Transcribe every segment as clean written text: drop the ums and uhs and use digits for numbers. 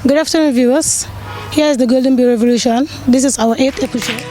Good afternoon, viewers. Here is the Golden Bee Revolution. This is our 8th episode.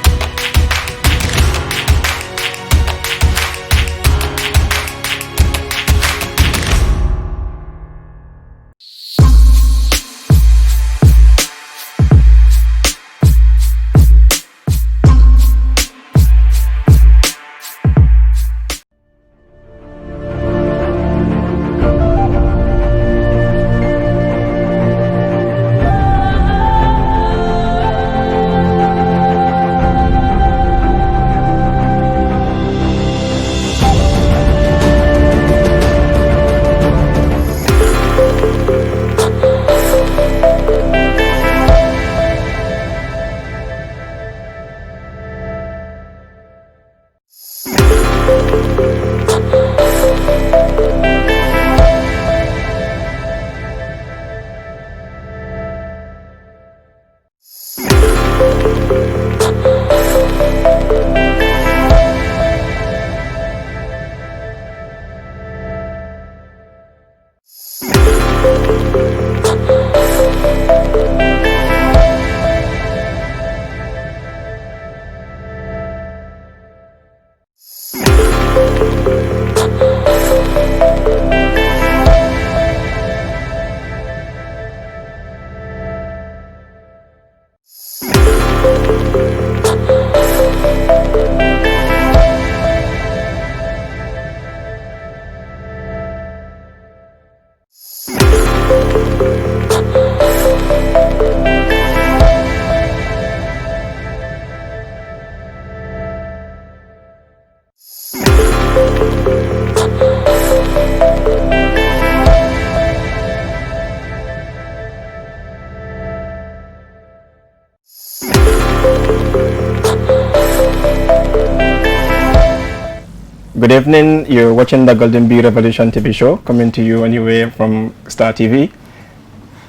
Good evening, you're watching the Golden Bee Revolution TV show coming to you anyway from Star TV.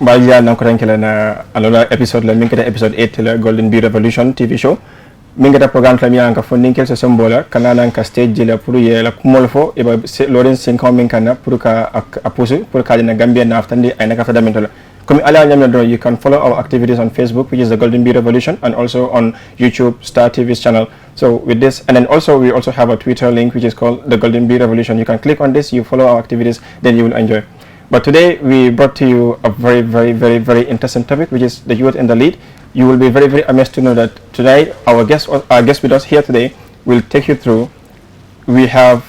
Baja nankurankela na another episode la minkata episode 8 la Golden Bee Revolution TV show. Minkata program la miyanka fundinkel so sembola kanana ka stage la pour ye la kumolfo e ba Lawrence Sinko minkana pour ka apusu pour ka na Gambia na aftandi ay naka fundamental. Comme ala nyamna do, you can follow our activities on Facebook, which is the Golden Bee Revolution, and also on YouTube, Star TV's channel. So with this, and then also we also have a Twitter link which is called the Golden Bee Revolution. You can click on this, you follow our activities, then you will enjoy. But today we brought to you a very interesting topic, which is the youth in the lead. You will be very amazed to know that today our guest with us here today will take you through. We have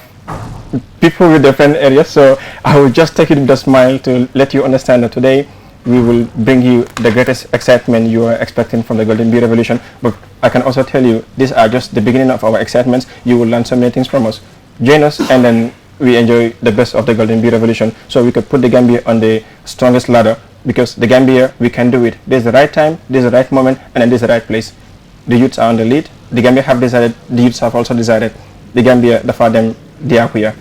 people with different areas, so I will just take it with a smile to let you understand that today we will bring you the greatest excitement you are expecting from the Golden Bee Revolution. But I can also tell you, these are just the beginning of our excitements. You will learn so many things from us. Join us, and then we enjoy the best of the Golden Bee Revolution, so we could put the Gambia on the strongest ladder, because the Gambia, we can do it. There's the right time, there's the right moment, and then there's the right place. The youths are on the lead. The Gambia have decided, the youths have also decided. The Gambia, the Fadem, they are here.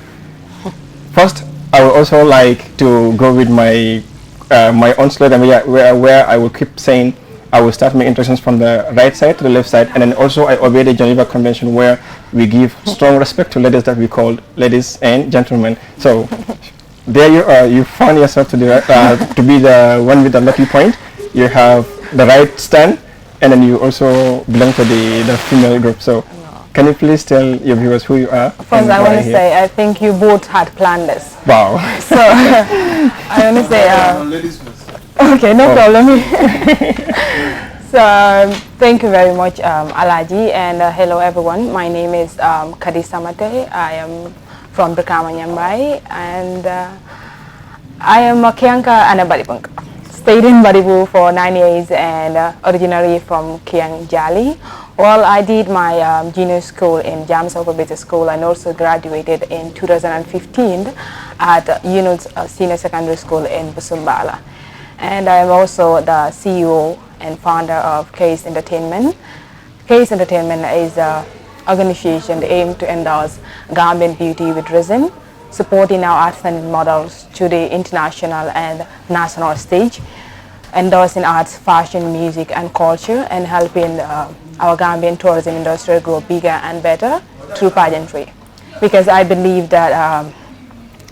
First, I would also like to go with my my own slogan where I will keep saying I will start my introductions from the right side to the left side, and then also I obey the Geneva Convention where we give strong respect to ladies that we call ladies and gentlemen. So there you are, you found yourself to be the one with the lucky point. You have the right stand, and then you also belong to the female group. So can you please tell your viewers who you are? First, I want to say I think you both had planned this. Wow. So I want to say ladies first. Okay, no problem. So thank you very much, Alaji, and hello everyone. My name is Carissima. I am from Brikama Nyambai, and I am a Kianka and a Baribunk. Stayed in Baribu for 9 years, and originally from Kiang Jali. Well, I did my junior school in James Business School, and also graduated in 2015 at Yunus Senior Secondary School in Busumbala. And I am also the CEO and founder of Case Entertainment. Case Entertainment is an organization that aims to endorse Gambian beauty with reason, supporting our arts and models to the international and national stage, endorsing arts, fashion, music, and culture, and helping our Gambian tourism industry grow bigger and better through pageantry. Because I believe that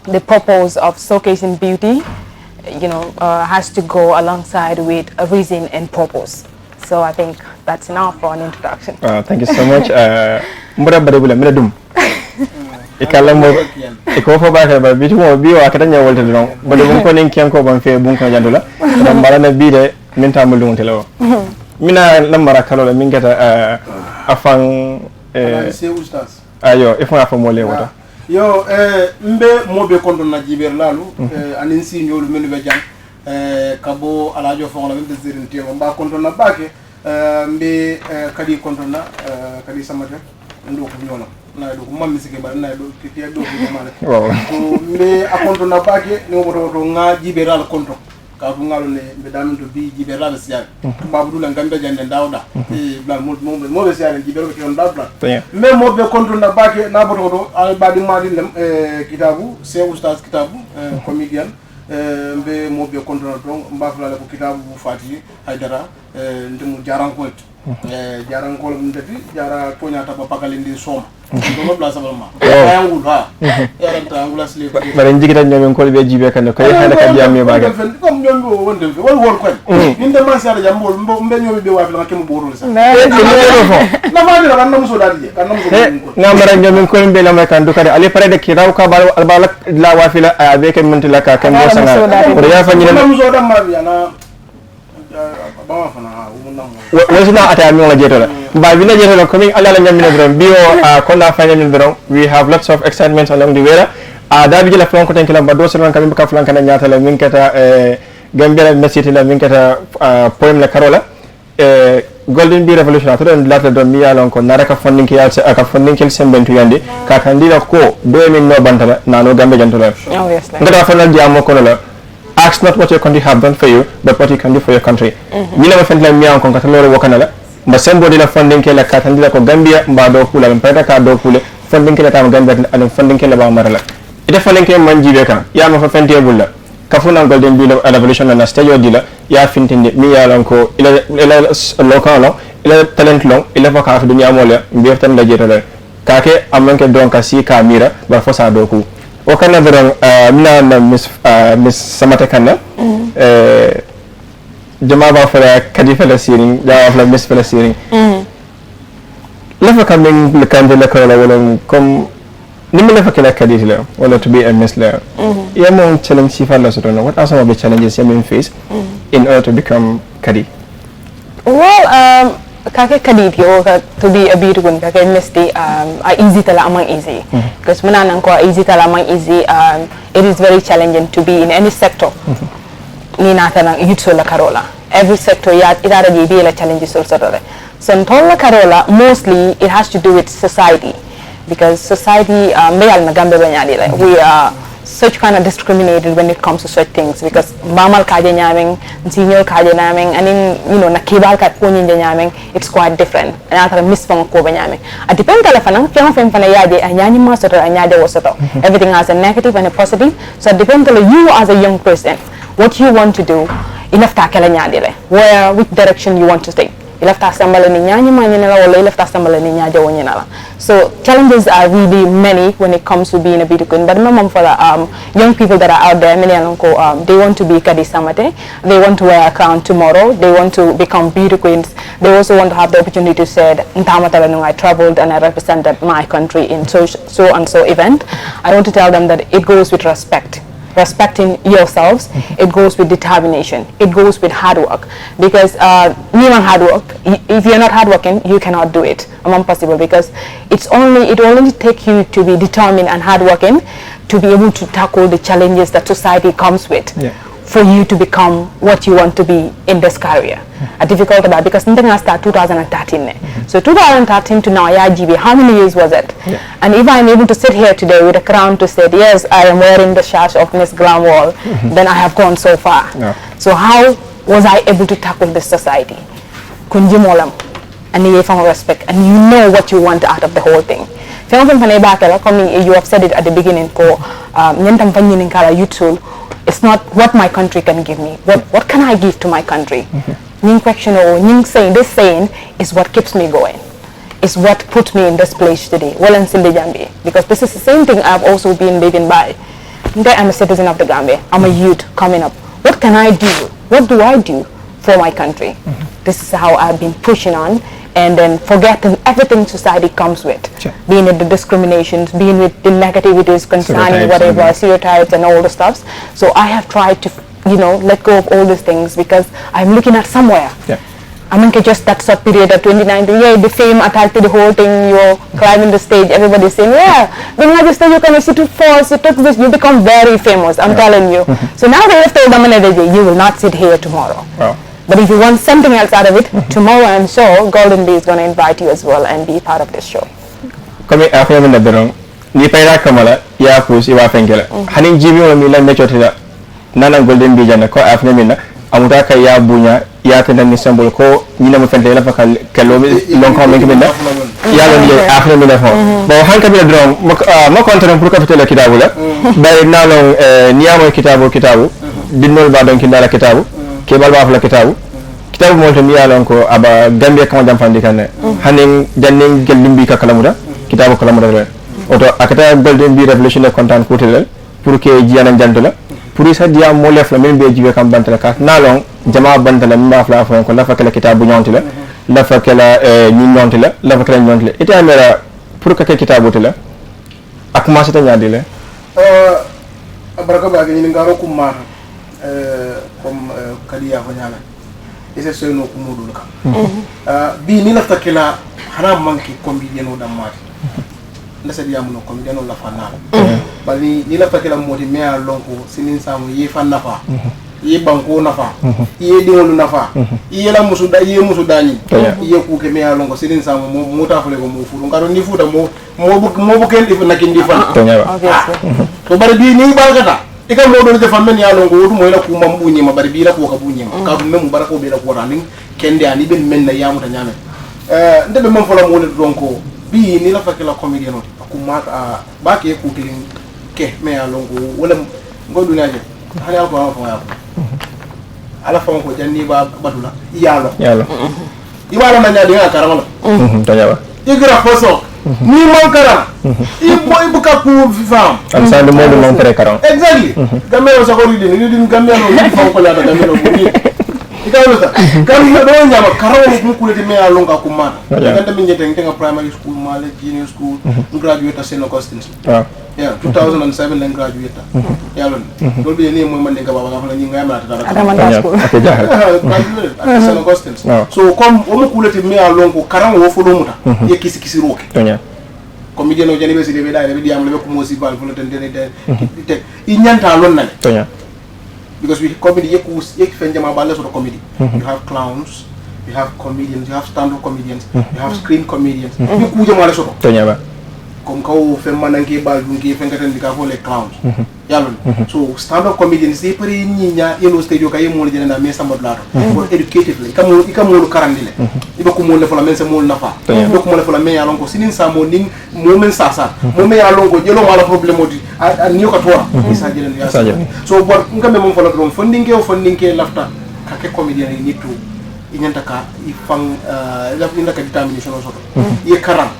the purpose of showcasing beauty has to go alongside with a reason and purpose. So I think that's enough for an introduction. Thank you so much. Mbura badebula mina dum. Ikala mo iko fo ba ba bitu mo biyo akata nya wolta don bade bun ko nen kenko ban fe bun ko jandula dan barana bi de min tamul dum telo mina lamara kalola min gata afan c'est oustaz ayo ifo afa mo le wota yo mbe mobe kondo na jiber lalu anin si nyolu menu be jang kabo alajo fon la be zirin tiyo mba kondo na bake mbe kadi kondo na kadi samata ndo ko nyola na do ko mammi sike ba na do ti do ko mala to mbe akonto na bake ni mo to nga jiber la konto ka fu ngalo ne be damin to bi jiber la siya babu dula ngamba jande dawda bla mo be siya jiber ko on dawda mais mo be konto na bake na boto do al badi madi dem kitabu c'est oustaz kitabu comedian mbe mo be konto na don mbafla ko kitabu fati haydara ndemu jaran ko jaran ko mun defi jara ko nyata ba pakalindi soma do bla sabalma ayangul ha yaranta angula sile ko bare jigita ñoom ko be jibe kan ko xala ka jamme baga comme ñoom bo wonde wol ko min de man sara jambol mbe ñoom be wafi la kemu borul sa na ma dira kan muso dadi kan muso na mara ñoom ko be la may kan du kade ali pare de ki raw ka bal la wafi la avec men la ka kan mo sanga ko ya fa ñina muso dam ma bi ana Wasna ata mi wala jetola ba bina jetola ko min ala la nyamina dron bio ko na final dron we have lots of excitement along the way da bi la flan ko tan kala ba do so ron kam ka flan kana nyata la min kata gambia mesiti la min kata poem la karola golden bee revolution to don lata don mi yalon ko naraka funding ki yalse aka funding kel sembentu yande ka kandila ko do min no bantala nano gambe jantola Obviously. ngata fanal jamo ko la ask not what your country have done for you, but what you can do for your country. You never find like me on Concatalore Wakanala, but somebody la funding Kela Catandila ko Gambia, Mbado Pula, and Peta Cardo Pule, funding Kela Gambia, and funding Kela Marala. It is funding Manjibeka, Yam of a Fentia Bulla, Kafuna Golden Bill of Evolution and a Stadio dealer, Ya Fintin, me Alonco, Locano, Talent Long, 11 half the Yamola, Birtan Legator, Kake, Amanka Donka Sika Mira, Bafosa Doku. Wakana verong mina Miss Samata Kana jama ba fara kadi fala siring da fala Miss fala siring lafa kaming le kande la kala wala comme nimmi lafa kala kadi la wala to be a miss la ya mo challenge si fala so what are some of the challenges you may face in order to become kadi? Well, kake kaditio to be a beautiful kake misti easy tala among easy because munana ko easy tala among easy it is very challenging to be in any sector ni nata na youth la karola every sector ya idara di be la challenges also so ntola karola mostly it has to do with society because society meyal na gambe banyadi like we are such kind of discriminated when it comes to such things because mamal kaje nyaming senior kaje naming and in na kibal ka ko nyi nyaming it's quite different and after miss fam ko nyaming a depend ala fanang fam fana yaje anyani ma soto anyade wosoto everything has a negative and a positive so it depends on you as a young person what you want to do enough ta kala nyade le where which direction you want to take ilafta sambala ni nyanyi manyinala wala ilafta sambala ni nyaje wonyinala so challenges are really many when it comes to being a beauty queen but my mom for the young people that are out there many they want to be Carissima, they want to wear a crown tomorrow, they want to become beauty queens, they also want to have the opportunity to say I traveled and I represented my country in so and so event. I want to tell them that it goes with respecting yourselves, it goes with determination, it goes with hard work because hard work, if you're not hardworking you cannot do it. Impossible because it only take you to be determined and hardworking to be able to tackle the challenges that society comes with for you to become what you want to be in this career. A difficult about because something I started 2013. So 2013 to now, how many years was it? And if I'm able to sit here today with a crown to say, yes, I am wearing the sash of Miss Glamwall, then I have gone so far. So how was I able to tackle this society? Kunjimolam, and you have respect, and you know what you want out of the whole thing. You have said it at the beginning, it's not what my country can give me. What can I give to my country? This saying is what keeps me going. It's what put me in this place today. Because this is the same thing I've also been living by. I'm a citizen of the Gambia. I'm a youth coming up. can I do? What do I do for my country? This is how I've been pushing on, and then forgetting everything society comes with, being it the discriminations, being with the negativities concerning whatever, stereotypes and all the stuffs. So I have tried to, let go of all these things because I'm looking at somewhere. I mean, just that short period of 2019, the fame attached to the whole thing, you're climbing the stage, everybody's saying, when you have the stage, you can sit false, you become very famous, I'm telling you. So now they have told them, you will not sit here tomorrow. Wow. But if you want something else out of it, tomorrow I'm sure Golden Bee is going to invite you as well and be part of this show. Comme affaire na dorong ni payra kamala ya pusi wa fengela hanin jibi wa mila ne chotila nana Golden Bee jana ko afne mina amuta ka ya bunya ya tan ni symbol ko ni na mo fente la fa kalo lon ko men mina ya lo ni afne mina ho bo hanka bi dorong mo kontra pour capitale kitabu la bay na lo ni amo kitabu dinnol ba don kindala kitabu ke balba fa la kitabu mo to mi yalon ko aba Gambia kan jam fandi kan hanin jannin Golden Bee ka kalamuda kitabu kalamuda re oto akata Golden Bee revolution content ko telel pour que jiana jantula pour isa dia mo lef la men be jibe kam bantala ka nalon jama bantala ma fla fa ko la fa kala kitabu ñontila la fa kala ñi ñontila la fa kala ñontila ita mera pour que kitabu tela ak ma sa tanya dile baraka ba ga ni ngaro kum ma comme kaliya ko ñala ese soyno ko modul ka bi ni la takela hana manki combien no damati ndasa diamu no combien no la fanala bali ni la takela modi me a lonko sinin samu yi fannafa yi banko nafa yi diwolu nafa yi la musu dani yi ku ke me a lonko sinin samu mo ta fele ko mo fu ngaro ni futa mo bu ken dif nakindi fan to bari bi ni balgata ika modo de famen ya longo wudu moy la ku mambu ni ma bari bi la ko ka bunyi ka dum mem barako be la ko ranin kende ani ben men na yamuta nyame ndebe mom fola mo le donko bi ni la fakela comedian oti ku ma ba ke ku ke me ya longo wala ngodu naje hani alko ya ala fa ko janni ba badula yalo ibala na nyadi nga karama tanyawa igra foso ni mankara boy buka ku fam am sa de modu mon tere karam exactly gamelo sa ko ridin gamelo ni fa ko la gamelo ni ikaw sa gamelo do nyama karaw mu kulete me alonga ku mata ganda min jete nga primary school male junior school graduate at St. Augustine yeah 2007 then graduate yalon do be ni mo man de baba nga fa ni nga mata dara school graduate at St. Augustine so comme o mu kulete me alongo karaw wo fo do muta ye kisi roke comme jeno jani be sidi be dai be diam le ko mo si bal fo ten te i nyanta lon na because we comedy yek fen jama balle so comedy you have clowns, you have comedians, you have stand-up comedians, you have screen comedians you ku jama le so ba comme kaw fen mananke bal dunki fen gaten dika fo les clowns yalon so stand-up comedians they pare ni nya yelo stage ka yemo le jena mais samba blato for educatively ikamu karandile ibe ko mo le fo la men se mo na fa do ko mo le fo la men yalon ko sinin sa mo ning mo men sa mo men yalon ko jelo mala problème odi ni ko tora isa jelen ya so bor ngambe mo fo la don funding ke lafta ka ke comedian ni to inyanta ka ifang la inda ka determination so ye karam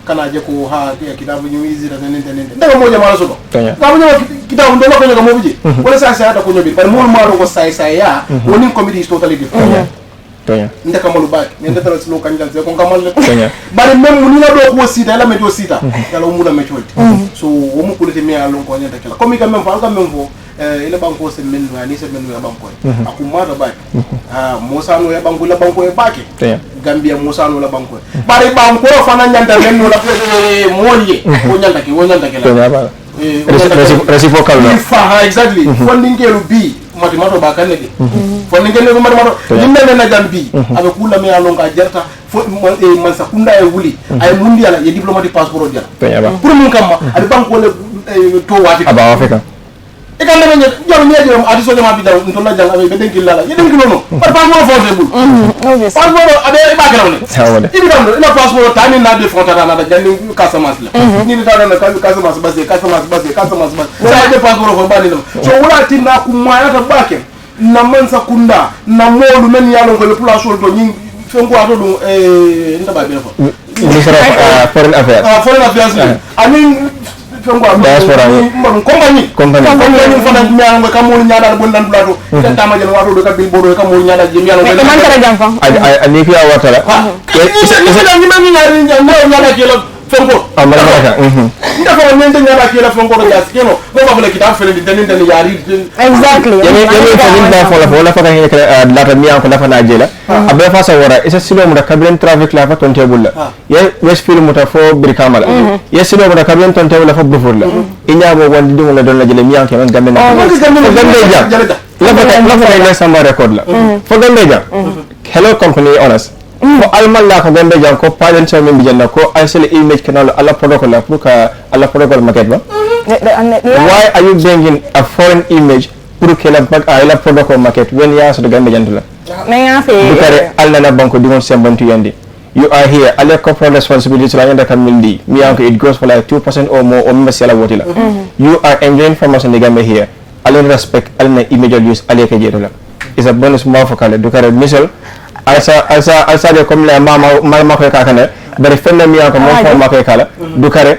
kana je ko ha ya kitabu ñu easy da nende ndaga mo jama so ba mo kitabu ndo ko nga mo biji wala sa sa da ko ñobi par mo ma ko say ya woni comedy is totally different ndaka malu ba nende tara silo kan dal ko ngamal le bari même ni la do ko sita la me do sita dala mu da me cholti so wo mu kulete me alon ko nyanta kala comme quand même fo ile banko se men wa ni se men wa banko akuma da ba Musa no ya banko la banko e bake Gambia Musa no la banko bari banko fana nyanta men no la moliye ko nyanta ki la reciprocal no fa exactly funding ke bi matimato ba kanne de funding ke no matimato nimbe na jambi abe kula me alonga jarta man sa kunda e wuli ay mundi ala ye diplomatic passeport jara pour mun kamma abe banko le to wati aba afrika e kan na jaro mi ajiro adi so jama bi daw to la jang abe be denki lala ye denki no par passeport forcé bul passeport abe ba grawle ibi dam ina passeport tani na de frontière na da jandi Casamance la ni ta na Casamance base sa de passeport fo ba ni so wala tinna ku ma ta bake na man sa kunda na molu men yalon ko le place to ni fengo ato dum nda ba be fo foreign affairs I mean diaspora compagnie fana ñaan nga kamul ñaadal bon nan plateau tan tama jël wato do ka bil bodo ka mo ñaadal jëm yalla mais man tara jam fa ani fi awata la isa ni ma ñaadal jël fonko amara ka ndafa men tan ñaadal jël fonko do jas keno bo ba fele kitab fele di tan tan yari exactly yene tan da fola fa ka lata mi an ko lafa na jela abe fa sa wara isa silo mu da kabren traffic la fa ton tebul la ye west film muta fo birkamala ye silo mu da kabren ton tebul la fa bufur la inya mo wandi dum la don la jele mi an ke man gambe na lafa kay samba record la fo gambe jam hello company honest ko almal la ko gambe jam ko palen so min bijanna ko asel image kanal ala protocol la pour ka ala protocol market ba why are you bringing a foreign image pour que la bag ala protocol market when ya so gambe jantula mais nga fe bukare alla na banko dingon sembantu yandi you are here ala corporate responsibility la yanda kamildi mi yanko it goes for like 2% or more o mi sala wotila you are enjoying information de gambe here ala respect ala image use ala ke jetola is a bonus more for kale dukare misal alsa de comme la mama ko kakane bari fenna mi yanko mo ko ma ko kala dukare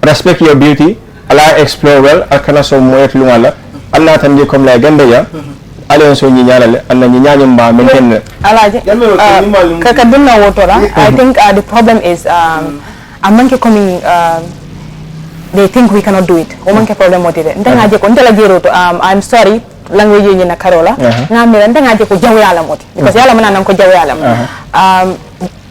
respect your beauty ala explore well akana so moyet lungala alla tan di comme la gambe ya ala so ñi ñaalale alla ñi ñañum ba maintain alaji kaka dunna wotora I think the problem is amanke coming they think we cannot do it o manke problem motide ndanga je ko ndela jero to I'm sorry language ni na karola ngamira ndanga je ko jaw yalla moti because yalla mana nan ko jaw yalla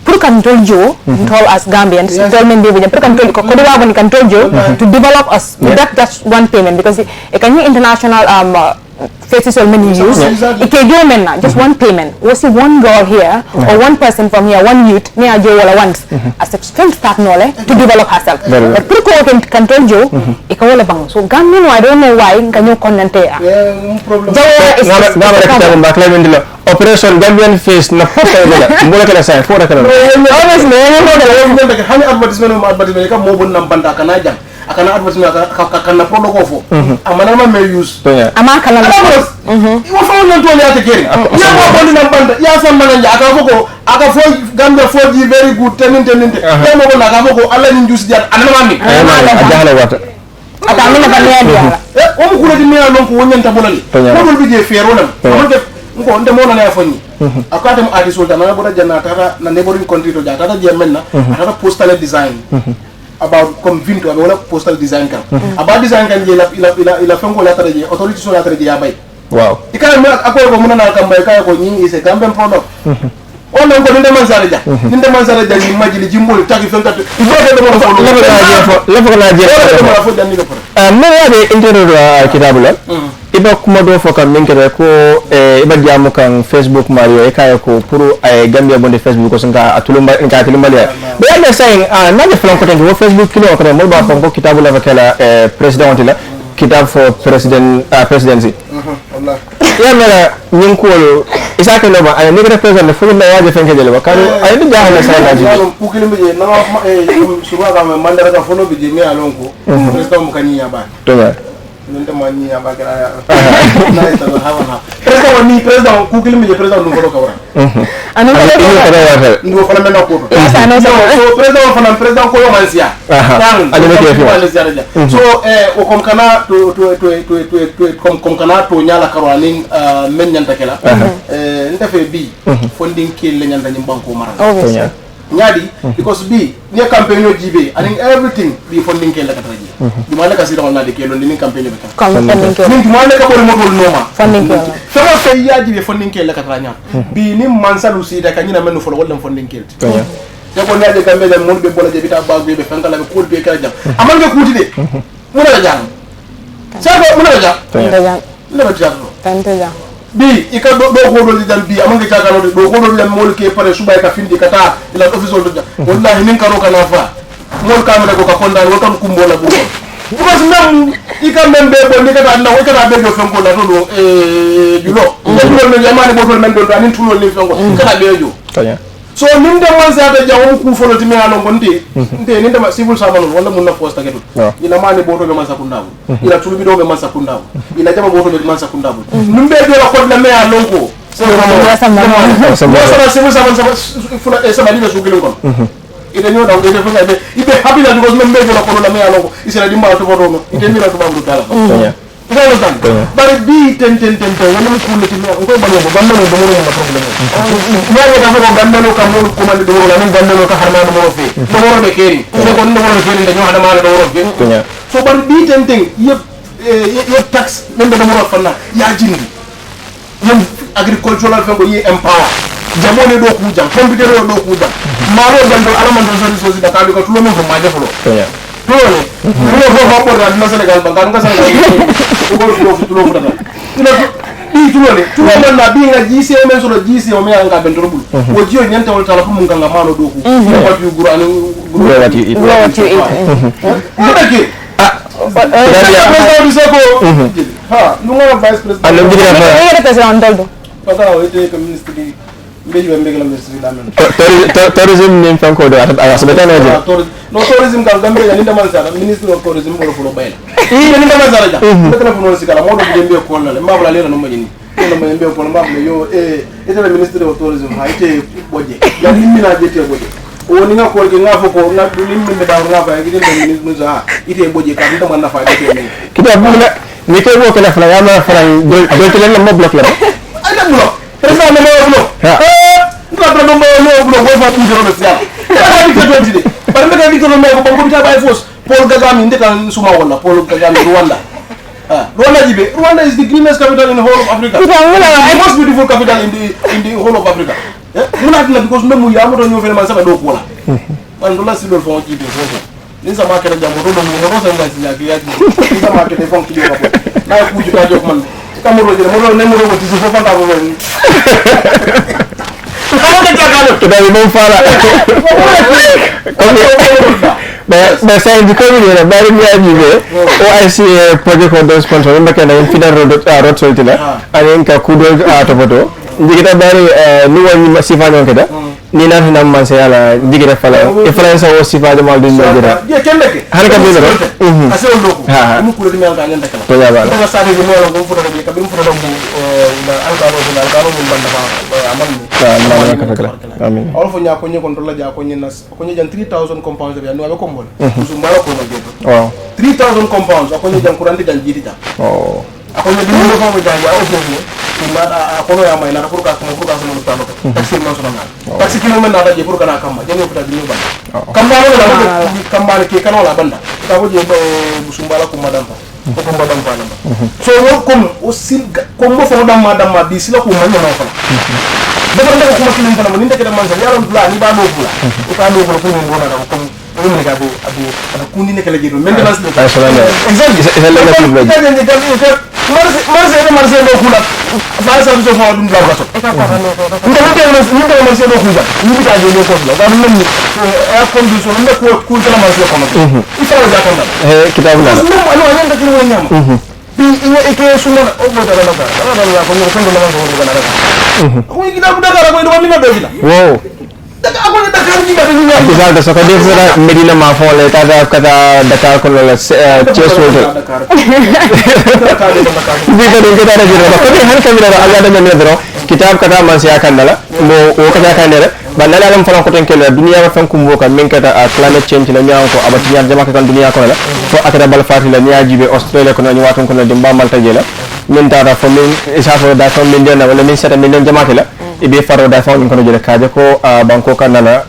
pour kan toljo tol as Gambians tol men bebu pour kan tol ko do wabani kan toljo to develop us that's one payment because it can international faces so many use it can do men just one payment we see one girl here or one person from here one youth me a jo wala once as a strength start nole to develop herself but pour ko kan toljo e ko wala bang so Gambian I don't know why kanyo konante problem ngama rek tabu mbak la wendila operation Gambian face na photo la mbola kala say fora kala honestly hani advertisement ka mo bon nam banda kana jam akana advertisement kana product ko fo amana ma me use ama kala iwo fa non to ya te keri ya mo bon nam banda ya sam mananja aka fo Gambia fo di very good teninte ya mo bon aka fo alla ni juice dial anama mi ajala wata ata mina ba ne dia o mo kula di me lon ko wonyanta bolali ko dol bi je fero nam ko nde mo na fonni akata mo adi sultan na boda janna tata na neighboring country to jata je menna tata postal design about comme vinto wala postal design kan about design kan je la fengo la tara je authority so la tara je ya bay wow ikay mo akoy ko munana kam bay kay ko ni ise Gambian product on ko ninde man sare ja ni majili jimbol tagi fen kat il faut que mo la fo janni ko mo wade internet kitabula iba kuma do fo kam min kere ko iba jamu kan Facebook mario e kay ko pour ay Gambia bonde Facebook ko sanga atulumba ya be ya saying na de flan ko tan ko Facebook kilo ko mo ba ko kitabula vakala president la kitab for presidency wallahi ya mera nyin ko isa ke no ba ay ni represent fu la waje fen ke jelo kan ay ni jahala sa na ji ku kilimbe je na suba ga mandara ga fono bi je mi alon ko president mo kan ya ba to ba nende mani ya ba kala na ita no hawa president ku kilimbe je president no ko wara anu ko ndo fana mena ko to president ko yo mansia ani me ke so o kom kana to kom kana to nyala karwani men nyanta kala ndefe bi funding kill le nyanta nyim banko mara nyadi because bi ni campaign yo jibe and everything bi funding kill la katraji di mala kasi don na de kelo ni campaign be kan ni mala ka bol modol noma funding kill fama fay ya jibe funding kill la katranya bi ni mansalu sida kanyina menu folo wala funding kill ya ko naaje gambe dem mon be bola je bita bagbe be fankala be ko be kala jam amal nga kuti de muna la jam sa ko muna la jam la ba jam tante jam bi ika do ko do jam bi amal nga takalo do ko do jam mol ke pare subay ka findi kata ila office do jam wallahi nin karo kana fa mol kamera ko ka konda wo kam kumbola bu because même ika membe bo ni kata na wo kata be do fanko la do julo julo no yamani bo to men do anin tulo ni fanko kata be jo so nim de man sa ta jawu ku folo ti me alon bonde nte ni de civil servant wala mun na posta ketu ina mani boto be man sa kundabu ila tulu bi do be man sa kundabu ila jama boto be man sa kundabu nim be la ko na me alon ko so civil servant fula e sama ni be su gilin kon ite ñoo daw ite fenga ite happy that because membe la ko la me aloko isela dimba to bodo no ite mira to babu dala ite lo tan bari bi ten wala mo kulle ti ko balo bo bando do mo ma problème ñaare da ko gandano ka mo ko man do la ni gandano ka harma mo fi do mo be keri ko ko do mo keri dañu hada ma do ro fi so bari bi ten yep tax membe do mo fanna ya jindi yem agricultural fengo yi empower jamone do ku jam computer do ku jam maro gando alaman do so da ka ko tulo mo ma defolo dole tulo ko ko da na Senegal ba nga Senegal ko tulo fu data ina bi tulo man na bi nga jisi o men so jisi o me nga ben robul wo jiyo nyanta wala tala fu mun nga mano do ku ko fi guru anu guru wati okay ha nunga vice president allo diga Ini president Doldo. Pagao ite ka ministry mbeji ba mbegala ministry damen tourism nim fanko do ata sabata na je no tourism ka gambe ya ninda man sara ministry of tourism ko fulo bayla ni ninda man sara ja ndekala fulo sikala modo jembe ko la mbabula lera no majini no majembe ko mbabula yo ite la ministry of tourism ha ite boje ya nimina jete boje woni nga ko ke nga foko nga limbe da nga fa gidi ministry za ite boje ka nda man na fa jete ni kita bula ni ko wo kala fala yama fala do tele la mo block la ay da block président mo block nga tra mo block wo fa tu jero spécial ay ko jodi de par nga di ko no ko ko ta bay fos Paul Kagame ndeka suma wala Paul Kagame Rwanda Rwanda is the greenest capital in the whole of Africa. The most beautiful capital in the whole of Africa. Because memu ya mo do fele man sama do ko la. Man do la si do fon ki de fon. Ni sama kere jamo do mo do sa ngasi ya ki ya. Ni sama kere fon ki de ko. Na ku ju ta jok man. Kamoro je mo do ne mo do ko ti fo fanta ko ni. Kita memang fala. But saying because we are very near OIC project on sponsor mereka na final road solid lah. Ada yang kudo atau bodoh. Jadi kita dari luar ni sifatnya kita. Ni nak nama manusia lah. Jadi kita fala. Influence awak sifat jamal di negara. Dia kembali. Hari kan betul. Asal dulu. Kamu kulit ni orang kalian tak kenal. Betul betul. Kita sari ni orang kamu pernah beli. Kami pernah beli. Alkaro membanda aman. Amin. All for nya konye control ja konye nas konye jan 3000 compounds ya no abe kombol musumara ko majeto Wow. 3000 compounds akonye jan kurandi jan jiti ta Oh. akonye dum ko mo jan ya o fo ma akono ya mai na ko ka ko no tano taxi no sona taxi kilo men na da je pour kana kamba je no fita bi no banda kamba no la kamba ke kana la banda ka ko je musumbala ko madam ko ko madam fa namba so wo kom o sil ko mo fo madam bi sila ko man no fa dafa ndaka kuma kilin fana ni ndeke da man sa yaron bla ni ba no bla o ka no ko ko ngona da ko ko ni ga bo abu ada kundi ne kala jiro maintenance de exactly Isa la la tibla. marse do kula fa sa so fa dum la gato ndaka marse do kula ni bi ta je ko la da men ni air condition ndaka ko tala marse ko ma ifa za kan da Kita bulan. no ano yan da kilo nyama bi ike suma o mo dara la ka la ko ni ko ndo la ko ndo la ko kita budak ada ko do mina do kita Wow. daga ako na Dakar ni ba ni Kita ada sokong dia sana Medina Mafol kata Dakar kalau Cheers World. Kita ada juga. Tapi hari kami ada mana dulu. Kitab kata masih akan dala. Mau kata akan dala. Bandar alam falan ko ten kala dunia wa fan kumbo kan min kata climate change la nyaaw ko abati ñaar jama kan dunia ko la fo akada bal fati la ñaaji be Australia ko ñu waton ko la dimba malta jela min tara fo min isa fo da fo min dena wala min seta min jama la ibe faro da fo min ko jela kaje ko banko kanana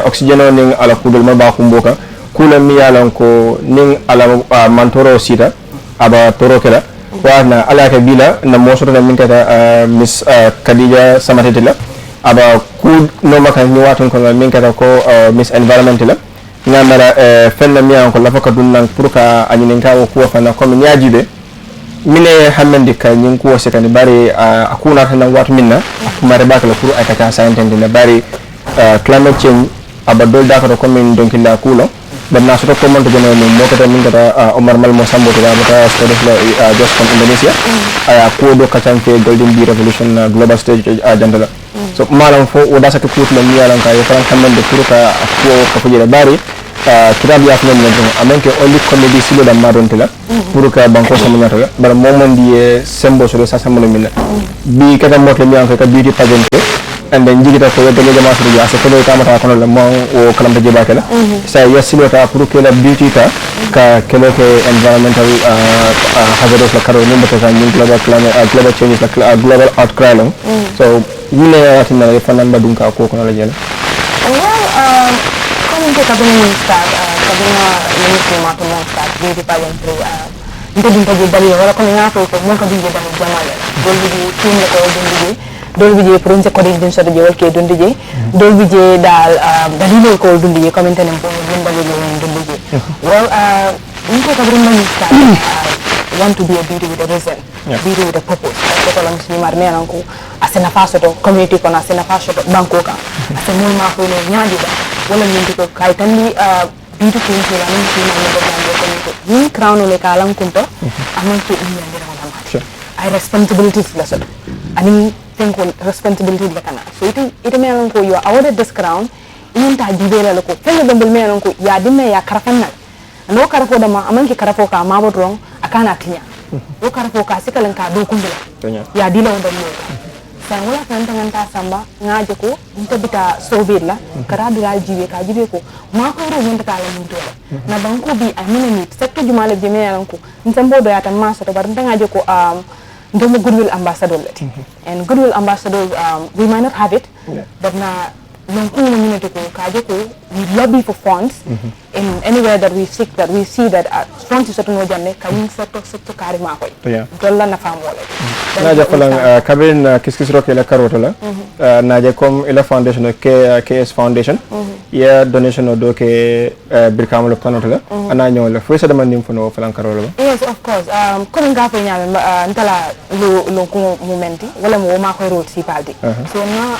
oxygeno ning ala kudul ma ba kumbo kan kula mi yalan ko ning ala mantoro sita aba toro kala wana ala ka bila na mo soto min kata miss Khadija Samatela aba ku no maka ni watun ko min kata ko miss environment la ngamara fenna mi an ko la faka dun nan pour ka anyinen ka ko fana ko min yajibe mine hammende ka nyin ko se kan bari akuna tan watu minna mare bakala pour ay kata sayentende na bari climate change aba dol da ko min donc la kulo banna soto ko monto jeno mo kata min kata Omar Mal mo sambo to mata student la just from Indonesia aya ko do kachanke golden bee revolution global stage agenda la so malam fo o dasa ko kutla mi yalan ka yoran kamande pour ka ko jere bari kitab ya flen men amen ke only comedy silo da madon tela pour ka banko sama nyata bar momon di sembo so sa sama min bi kata motle mi an ka beauty pageant and then jigita ko yedde jama so ya so ko ta mata kono le mo o kalam de jeba kala sa yasilo ta pour que la beauty ta ka kelo ke environmental hazardous la karo nimbe ta ni global global change la global outcry long so yile atina e fanan badum ka ko kono la jela comme que kabina start kabina ministry ma to start beauty pageant through nte dum taji dali wala ko nga ko mo ko dum dali jamale dol bi team la ko dum bi dol bi pour une ko din so de wol ke dum di dol bi dal dali lo ko dum di commenter nem ko dum dali lo dum di well nko kabina start want to be a beauty with a reason beauty with a purpose ko la muslim mar nenan ko asena faso to community ko na asena faso to banko ka asena mo ma ko no nyaadi ba wala nyindi ko kay tan ni beauty queen ko la ni ko na ko ko ni crown le ka lan kunto amon ko ni ndira wala I responsibilities la so ani think responsibility la kana so it me lan ko you are awarded this crown in ta dibela la ko fenga dambal me lan ko ya dimme ya karafan na no karafo da ma amanki karafo ka ma bodron akana tinya o karafo ka sikalan ka do kundula ya dila wanda mo san wala kan tanganta samba ngaje ko nta bita sobirla kara dira jibe ka jibe ko ma ko ro wanda ka la mun to na banko bi amina ni sakto jumala jeme yaran ko ntambo do ya tan ma so to bar ngaje ko ndomo goodwill ambassador lati and goodwill ambassador we might not have it but na non ko ni ne to ko kaje ko we lobby for funds in anywhere that we seek that we see that funds is no janne kawin sector karima koy dolla na fam wala naja falang kabin kiskis roke la karota la naja comme ila foundation KS foundation ya donation do ke birkam lo kanota la ana nyaw la fo sa dama nim fono falang karola ba yes of course comme nga fa nyame ntala lo ko momenti wala mo ma koy role si paldi so na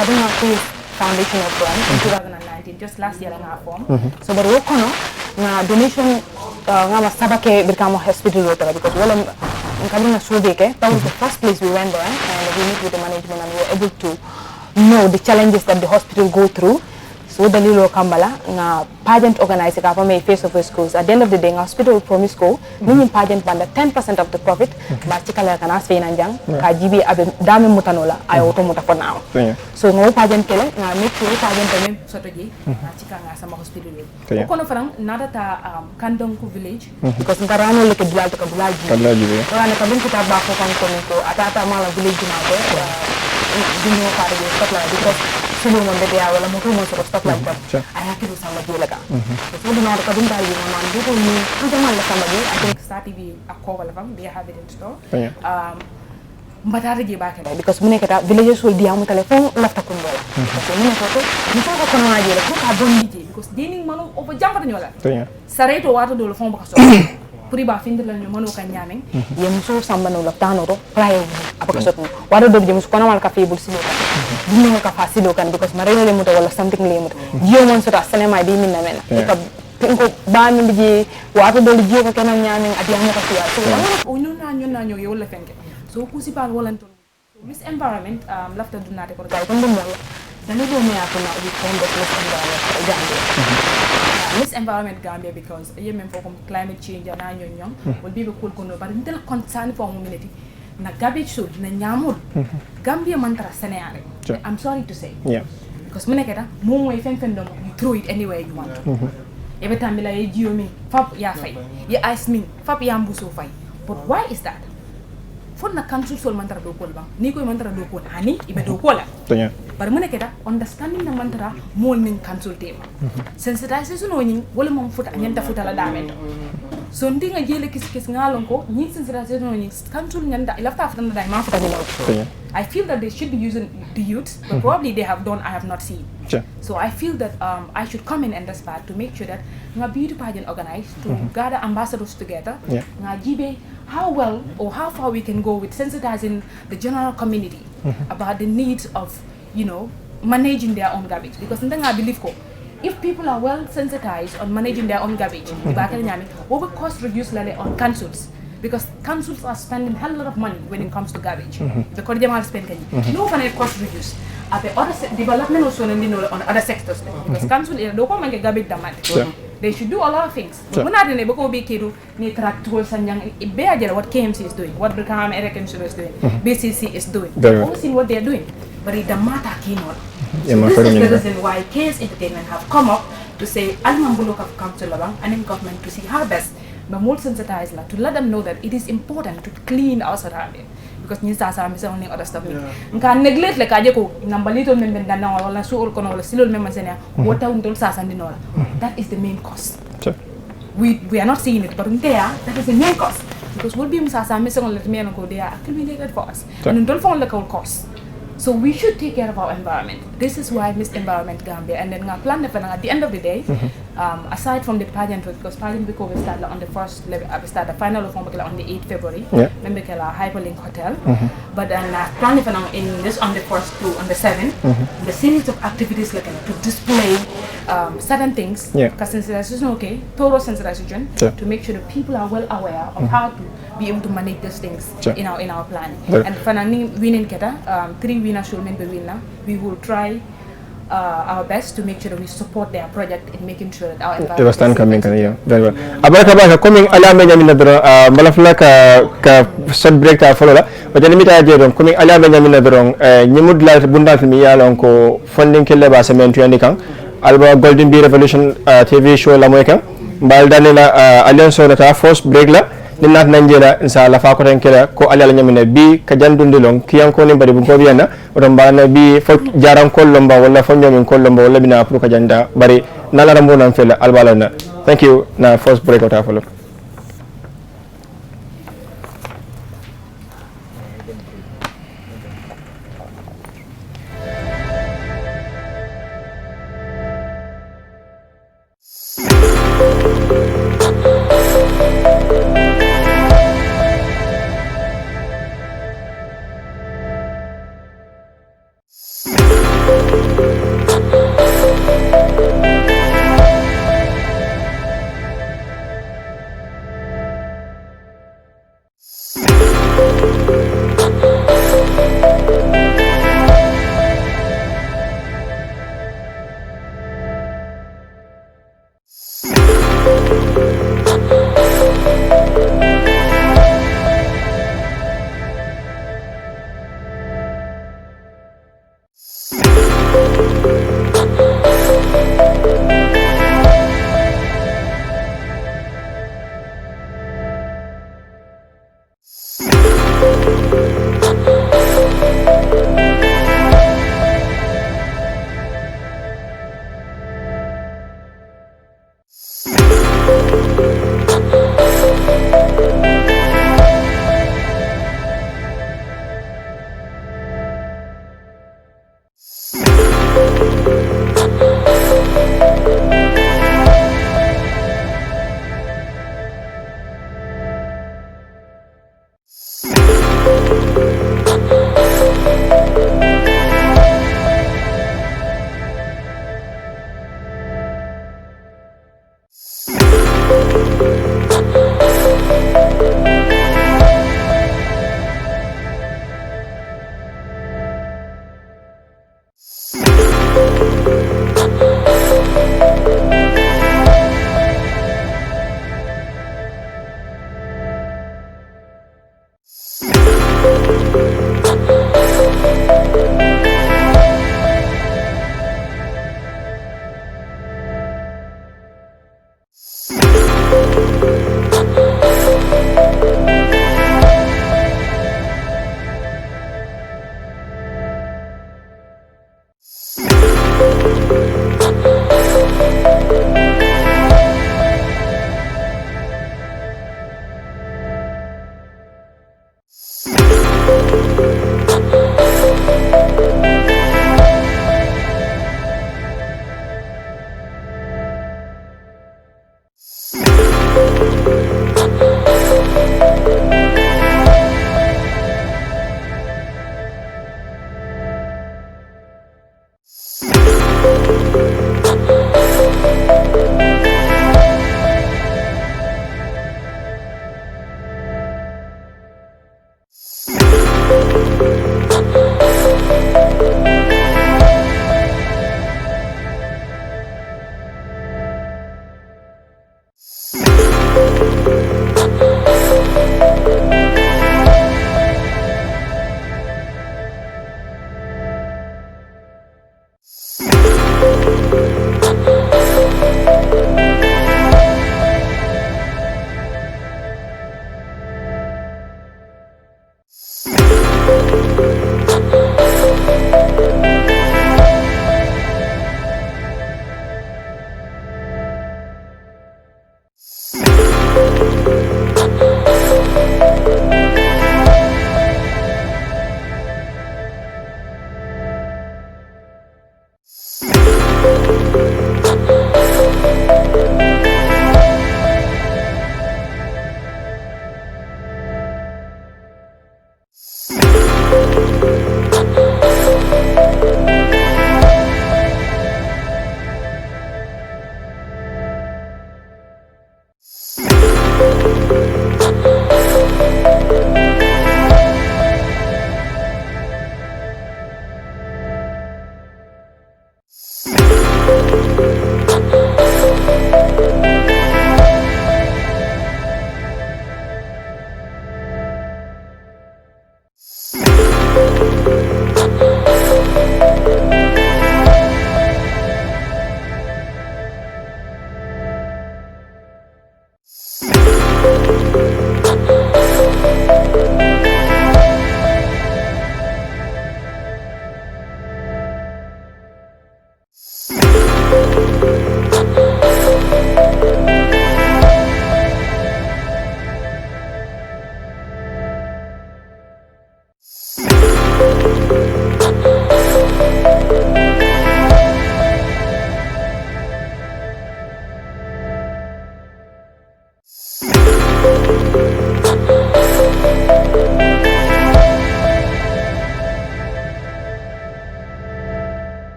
kabin ko foundation of one in 2019 just last year nga form so but work kono na donation nga ma sabake birkam hospital rota because wala kabina Sudeke, that was the first place we went there and we meet with the management and we were able to know the challenges that the hospital go through. So the Lilo Kambala, na pageant organizer ka pa may face of schools. At the end of the day, nga hospital promise ko, ning pageant banda 10% of the profit, ba chikala kana sfay nanjang, ka jibi abe dami mutanola ay auto muta for now. So nga pageant kele, nga make sure pageant kami soto ji, na chika nga sama hospital yo. Kono farang nada ta Kandong ko village because ngarano leke dual to kabulaji. Ora na kabin kita ba ko kan ko ata mala village na ko. Dinyo para di stop like because sino mo bebe wala mo ko mo stop like that I have to do some of laga so do not kadun dali mo man dito ni ito man la sama I think Star TV ako wala fam they have it in store mbatare je ba kala because mu nekata villages will diamu telephone lafta kun wala so ni ko ko na je la ko ka bon dije because dining manu o ba jambata nyola sareto wato do le fon ba so puri ba finde la ñu mëno ka ñameng yem so samba no la tano to prayo apaka sot wado do jëm su ko namal ka fi bul sino ka dino ka fa sino kan because ma rene le muto wala something le muto jiyo mon sota cinema bi min na mena ka ko ba mi ji wato do jiyo ka kana ñameng ati am ka fi so o ñu na ñoo yow la fenke so ku si par wala to Miss Environment lafta dunate ko gay ko ndum wala dana do me akona we found the Miss Environment Gambia Miss Environment Gambia because yemen for climate change na ñong will be cool kono but intel concern for humanity na garbage so na ñamul Gambia mantara Sénégal I'm sorry to say because mu nekata mo moy fen do you throw it anywhere you want every time la jiyo mi fap ya fay ya ice min fap ya mbuso fay but why is that fonna council sol mantara do ko ba ni koy mantara do ko hani ibe do ko la bar mu nekata understanding na mantara mol nin council tema sensitization no nyin wala mom futa nyanta futa la damento so ndinga jele kis ngalon ko nyin sensitization no nyin council nyanda ilafta futa na dai ma futa ni I feel that they should be using the youth but probably they have done I have not seen so I feel that I should come in this part to make sure that nga beauty pageant organized to gather ambassadors together nga jibe how well or how far we can go with sensitizing the general community about the needs of managing their own garbage because I believe if people are well sensitized on managing their own garbage over cost reduce on councils because councils are spending a hell lot of money when it comes to garbage because they are spending no one cost reduce at the other development also on other sectors because council is no one garbage demand They should do a lot of things. We're not going to be able to track tools and what KMC is doing, what Brikama American is doing, BCC is doing. They've all seen what they're doing, but it doesn't matter keynote. So this is the reason why KS Entertainment have come up to say, Almambulok have come to Labang and in government to see how best, but more sensitized to let them know that it is important to clean our surroundings. Because ni sa mi sa only other stuff ni nka neglect le kaje ko nambalito membe ndana wala suul kono wala silol membe sene wota undol sa sandinola that is the main cause. We are not seeing it but there that is the main cause because what be sa mi sa only me ko they are accumulated for us and don't fall the cause. So we should take care of our environment. This is why Miss Environment Gambia and then plan at the end of the day, aside from the pageant, because pageant we start on the first level, we start the final of on the 8th February, then we Hyperlink Hotel. But then plan in this on the first to on the 7th, the series of activities like to display certain things, because sensitization okay, thorough sensitization to make sure that people are well aware of how to be able to manage these things in our planning. And for winning keta 3 winners should be winner. We will try our best to make sure that we support their project in making sure that our environment coming very well. Abaraka coming ala Benjamin dro malafla ka short break ta follow la but ni mita je coming ala Benjamin dro nyimud la bundal mi yalon ko funding kille ba semen tuyandi kan alba Golden Bee Revolution TV show la moy kan bal danila alliance ta first break la ninat nanjela inshallah fa ko tan kila ko alala nyamina bi ka jandundilon kiyan ko ni bari bu ko biana odon bana bi fo jaran kollomba wala fo nyomin kollomba wala bina pour ka janda bari nala rambo nan fela albalana. Thank you. Na first break out follow.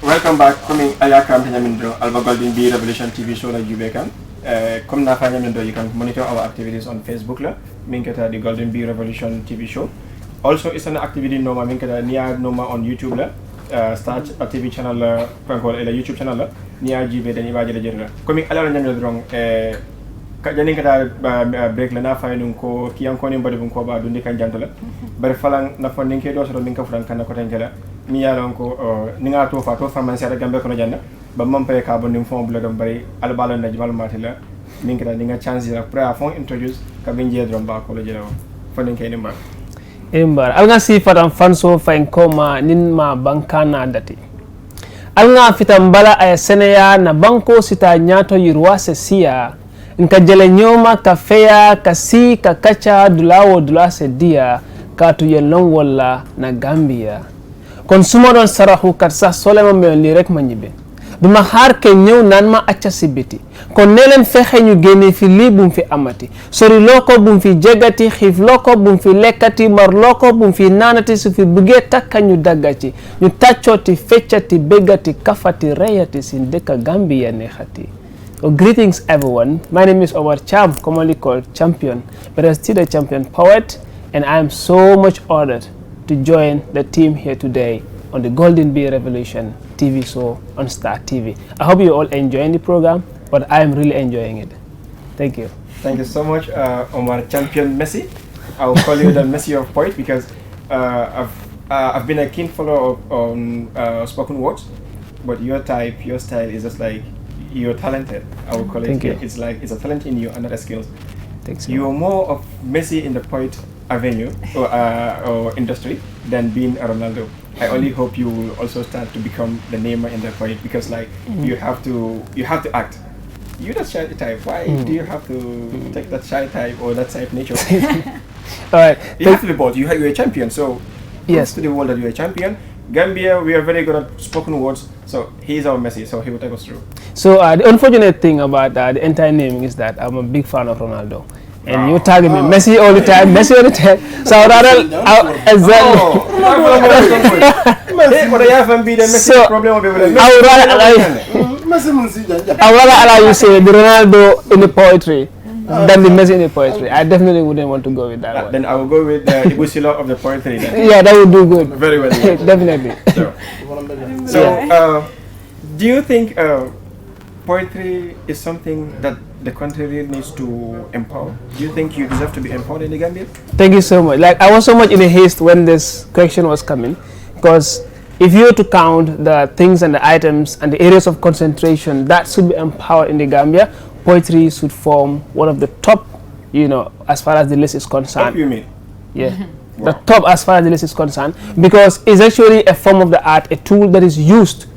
Welcome back. Coming Ayakam Nyamindo, Alba Golden Bee Revolution TV show like Jubekan. Come na Nyamindo, you can monitor our activities on Facebook la. Minketa the Golden Bee Revolution TV show. Also, it's an activity Noma Minketa Nia Noma on YouTube la. Start a TV channel la, YouTube channel la. Nia Jibe den ibaje la jerna. Coming Ala Nyamindo drong janin kata break la na fa ko kiyan ko ni mbade bun ko ba dundi kan jantola. Bare falang na fondin ke do so min ka furan kan ko tenkela. Mi yalon ko ninga to fa man sera gambe ko no janna ba mam pay ka bonim fon bula dom bari al balon na jibal matila min kala ninga chance la pra fon introduce ka binje drom ba ko lo jelaw fondin kay nimba imbar al nga si fatam fanso fain koma nin ma bankana dati al nga fitam bala ay seneya na banko sita nyato yirwase siya nka jele nyoma ka feya ka si ka kacha dulawo dulase dia ka tu yelon wala na Gambia kon suma don sarahu kat sa solema me li rek ma ñibe duma xaar ke ñew nan ma acca ci biti kon ne len fexé ñu génné fi li bu fi amati sori loko bu fi jegati xif loko bu fi lekati mar loko bu fi nanati su fi bëgge takka ñu daggati ñu taccoti feccati begati kafati reyati sin deka Gambia ne xati. So greetings everyone, my name is Omar Cham, commonly called Champion, but I'm still a champion poet, and I am so much honored to join the team here today on the Golden Bee Revolution TV show on Star TV. I hope you all enjoying the program, but I am really enjoying it. Thank you. Thank you so much, Omar Champion Messi. I will call you the Messi of poet because I've been a keen follower on spoken words, but your style is just like you're talented. I will call it. Thank you. It's like it's a talent in you and other skills. Thanks. You are more of Messi in the poet avenue or industry than being a Ronaldo. I only hope you will also start to become the Neymar in the poet because like you have to act. You're the shy type. Why do you have to take that shy type or that type nature? All right. You have to be both. You're a champion, so Yes. to the world that you're a champion. Gambia, we are very good at spoken words, so he's our Messi, so he will take us through. So the unfortunate thing about the entire naming is that I'm a big fan of Ronaldo. And you target me Messi all the time, Messi all the time. So I rather exactly. So I would rather allow you say the Ronaldo in the poetry than the Messi in the poetry. I definitely wouldn't want to go with that one. Then I will go with the Ibusila of the poetry then. Yeah, that would do good. Very well. Definitely. So do you think poetry is something that the country really needs to empower? Do you think you deserve to be empowered in the Gambia? Thank you so much. Like I was so much in a haste when this question was coming, because if you were to count the things and the items and the areas of concentration that should be empowered in the Gambia, poetry should form one of the top, as far as the list is concerned. What do you mean? Yeah. Wow. The top as far as the list is concerned, because it's actually a form of the art, a tool that is used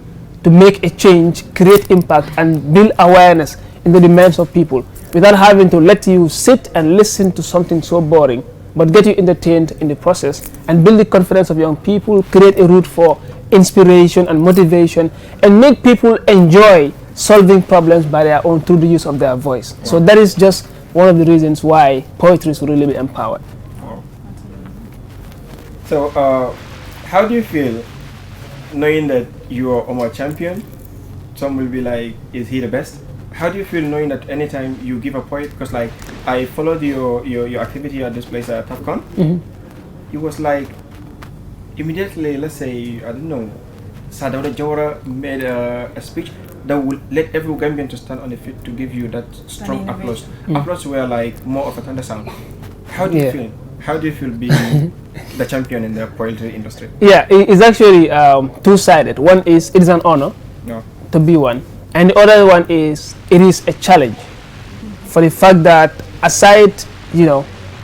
to make a change, create impact, and build awareness into the minds of people without having to let you sit and listen to something so boring, but get you entertained in the process and build the confidence of young people, create a route for inspiration and motivation, and make people enjoy solving problems by their own through the use of their voice. Wow. So that is just one of the reasons why poetry should really be empowered. Wow. So how do you feel knowing that you are Omar Champion? Some will be like, is he the best? How do you feel knowing that anytime you give a poet, because like I followed your activity at this place at TAFCON, it was like immediately, let's say, I don't know, Sadawda Jawara made a speech that would let every Gambian to stand on the feet to give you that strong applause. Applause were like more of a thunder sound. How do you feel? How do you feel being the champion in the poetry industry? Yeah, it's actually two-sided. One is it is an honor to be one, and the other one is it is a challenge for the fact that aside,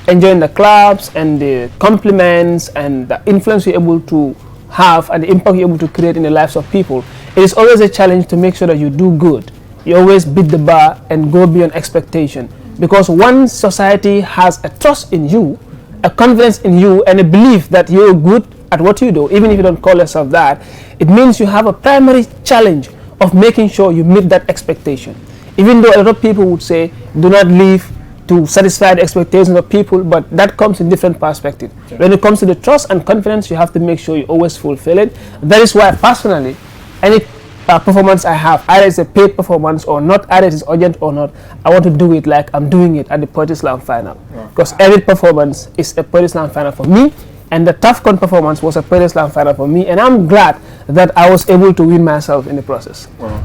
enjoying the clubs and the compliments and the influence you're able to have and the impact you're able to create in the lives of people, it is always a challenge to make sure that you do good. You always beat the bar and go beyond expectation. Because once society has a trust in you, a confidence in you, and a belief that you're good at what you do, even if you don't call yourself that, it means you have a primary challenge of making sure you meet that expectation. Even though a lot of people would say, do not live to satisfy the expectations of people, but that comes in different perspective. Okay. When it comes to the trust and confidence, you have to make sure you always fulfill it. That is why personally, any performance I have, either it's a paid performance or not, either it is urgent or not, I want to do it like I'm doing it at the Poetry Slam final. Because every performance is a Poetry Slam final for me, and the TAFCON performance was a Poetry Slam final for me, and I'm glad that I was able to win myself in the process. Wow.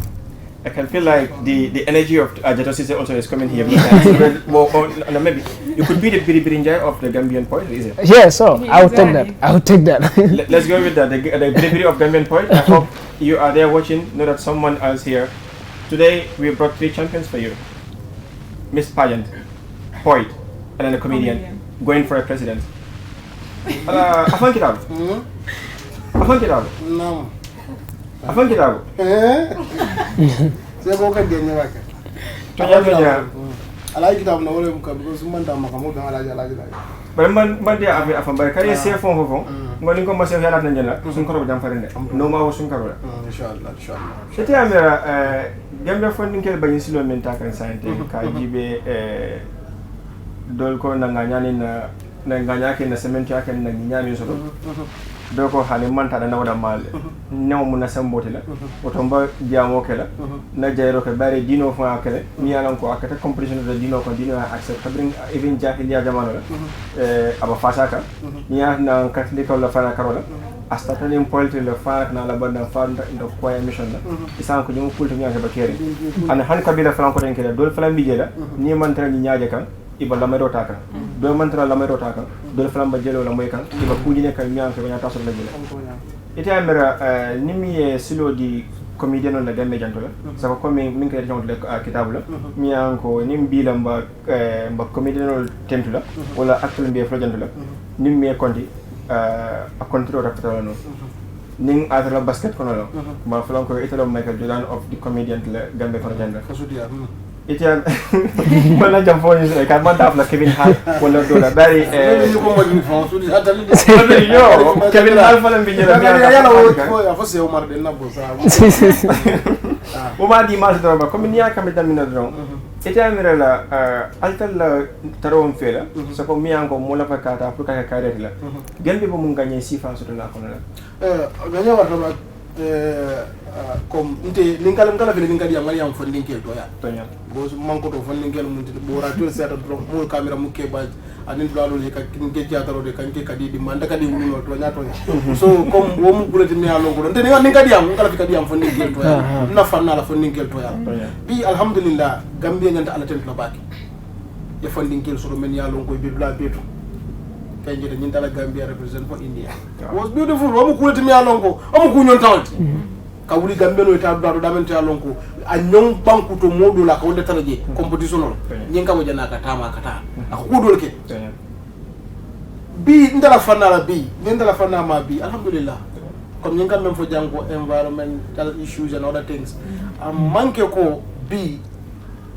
I can feel like the energy of Advocacy also is coming here. No, maybe you could be the Biri of the Gambian poet, is it? Yeah, so I would take that. I would take that. Let's go with that. The Biri of Gambian poet. I hope you are there watching. Know that someone else here. Today we brought 3 champions for you. Miss Pageant, poet, and then a comedian going for a president. Afan Kitabu. Afan Kitabu. No. Afan Kitabu. Saya bawa dia ni lagi. Tanya. Alai kita nak boleh muka, because semua dah makan muda lagi. Man dia afan baik. Kaya saya phone. Ngolin ko masih helat na jala. Sun karo jam farinde. No ma wo sun karo. Inshallah. C'était amera Gambia funding kel bayin silo men ta kan sante ka jibe dol ko na nganyani na nganyake na cement yake na nyami so do ko hali man ta da nawda mal nyaw mu na sambote la otomba diamo kala na jayro ke bare dino fa kala mi yalan ko akata competition de dino ko dino accept bring even jahiliya jamano la aba fasaka mi ya na catholic la fana karola asta tanim polte le fa na la banda fa ndo ko mission la isan ko jumu kulto nyaake ba kere an han kabila flan ko den kala dol flan bi jela ni man tan ni nyaaje kan iba lamero taka do man tan lamero taka dol flan ba jelo la moy kan iba kujine kan nyaake ba taso la jela ite amera nimi silo di comedian la gamme janto la sa ko min kay janto le kitabu la mi anko nim bi la mba comedian tentu la wala acteur bi flo janto la nim mi konti a control rapetala no ning atala basket kono la ma flan ko italo Michael Jordan of the comedian la gambe kono janda itian mana jam phone is like man taf la Kevin Hart wala do la bari Ni ko mo ni fon su di atali yo Kevin Hart falan bi jela ya la wo ya fo se Omar de na bosa o ma di mal do ba comme ni aka metam mina do itian mira la altal la tarawon fela so ko mi anko mo la fa kata pour ka carré la gelbe bo mun gagner sifa so la kono la gagner wa ba comme inte ninkalam kala fele ninkadi ya mali am funding kel to ya tonya bo manko to funding kel mun bo radio seta do mo camera mu ke ba anin do alo ka kinke jataro de kanke kadi di manda kadi wuluno to nya so comme wo mu bulati mi alo ko nte ninkadi am kala fikadi am funding kel to ya na fanna la funding kel to ya bi alhamdulillah gambia nyanta ala ten to baki ya funding kel so men ya lo ko bi bla beto kanje de nyintala Gambia represent for India was beautiful wo mu kulati mi alo ko o mu kunyon tawti ka wuli Gambia no ta do damen ta lonko a nyong banku to modu la ko wonde taraje competition no nyen ka wajana ka tama kata ko dol ke bi ndala fanala bi ndala fanala ma bi alhamdulillah comme nyen kam mem fo jango environmental issues and other things manke ko bi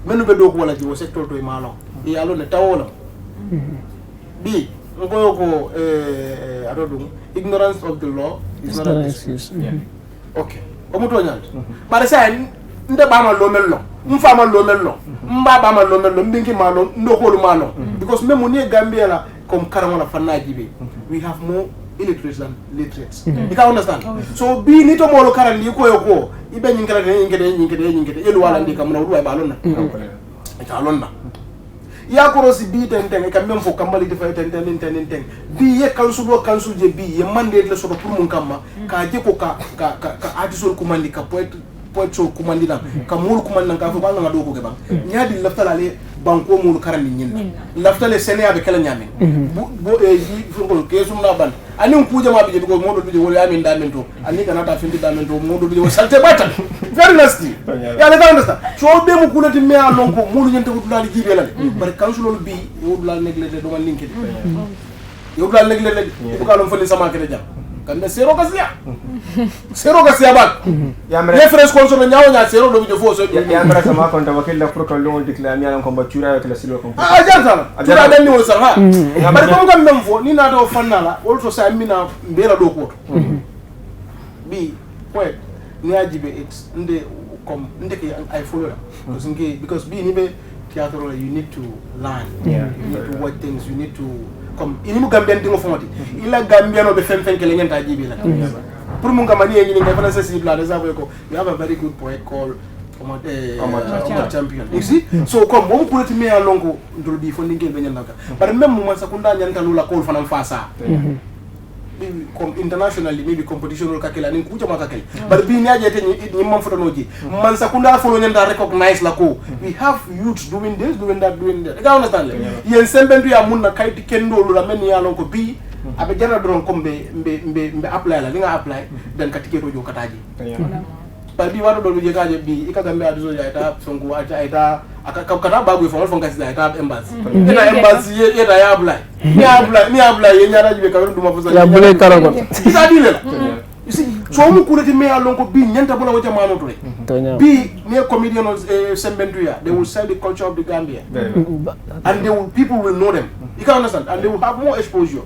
menu be do ko wala ji wo sector to malo e alo ne tawola bi ngoyo ko adodum ignorance of the law is not an excuse. Okay. Omuto nyal bare sa nde ba ma lo mello mfa ma lo mello mba ba ma lo mello mbinki ma lo ndo ko lu ma lo because même ni Gambia la comme karamo la fanna jibe we have more illiterates than literates you can understand so bi ni to mo lo karal li ko yo ko ibe nyinkala de nyinkede elu wala ndi kam na ruwa ba lonna ta lonna ya korosi bi ten ka même fo kambali de fay ten bi ye kansu je bi ye mandate le soto pour mun kamma ka je ko ka artisan ko mandi ka poet so ko mandi na ka mul ko mandi ka fo ba nga do ko ke ba nyaadi laftala le banko mul karandi nyin laftale sene be kala nyame bo fo ko ke sumna ban anin ku jama bi je ko modo bi je wala amin damen to ani kana ta findi damen to modo bi je salte bata very nasty ya le ka understand so be mu kulati me alon ko mulu nyente wudula li jibe la bare kansulo bi wudula neglede do man linki yo dal neglede ko kalon fani sama kede jam kanda zero ka siya bak ye fresh ko so nyaaw nya zero do bi fo so ya mara sama kon ta wakil la pour que lo dikla mi alan ko ba cuura ak la silo ko janta tura dan ni wol sal ha bari ko ngam mem fo ni na do fanna la wol to sa mina mbera do ko bi point ni ajibe it's nde comme nde ke ay fo la because bi ni be theater you need to learn you need to watch things you need to comme inimu Gambian dingo fomati ila Gambiano be fen kele ngenta jibi la pour mun kamani ngi ngi fana c'est cible des avoué ko you have a very good poet called champion you see so comme mo ko ti me alongo ndol bi fo ngi be nyanda ka par même mo sa kunda nyanta lula ko fana fasa comme internationally maybe competition ka kala nin ku jama ka kala but bi nyaaje te ni mam foto noji man sa kunda fo nyanda recognize la ko we have youth doing this doing that you understand yen sembentu ya munna kayti kendo lu la men ya lon ko bi abe jara dron ko be apply la li nga apply dan ka tiketo jo kataji par bi wado do je kaje bi ikaga me aduzo ya ta songo ata aka kata bagu fo fo ngasi da ta embassy ina embassy ye da ya apply ni apply ye nyara jibe ka duma fo sa ya bule karago ita dile you see so mu kuleti me alon ko bi nyanta bula wajama mano to bi ne comedian sembentu ya they will sell the culture of the Gambia and people will know them you can understand and they will have more exposure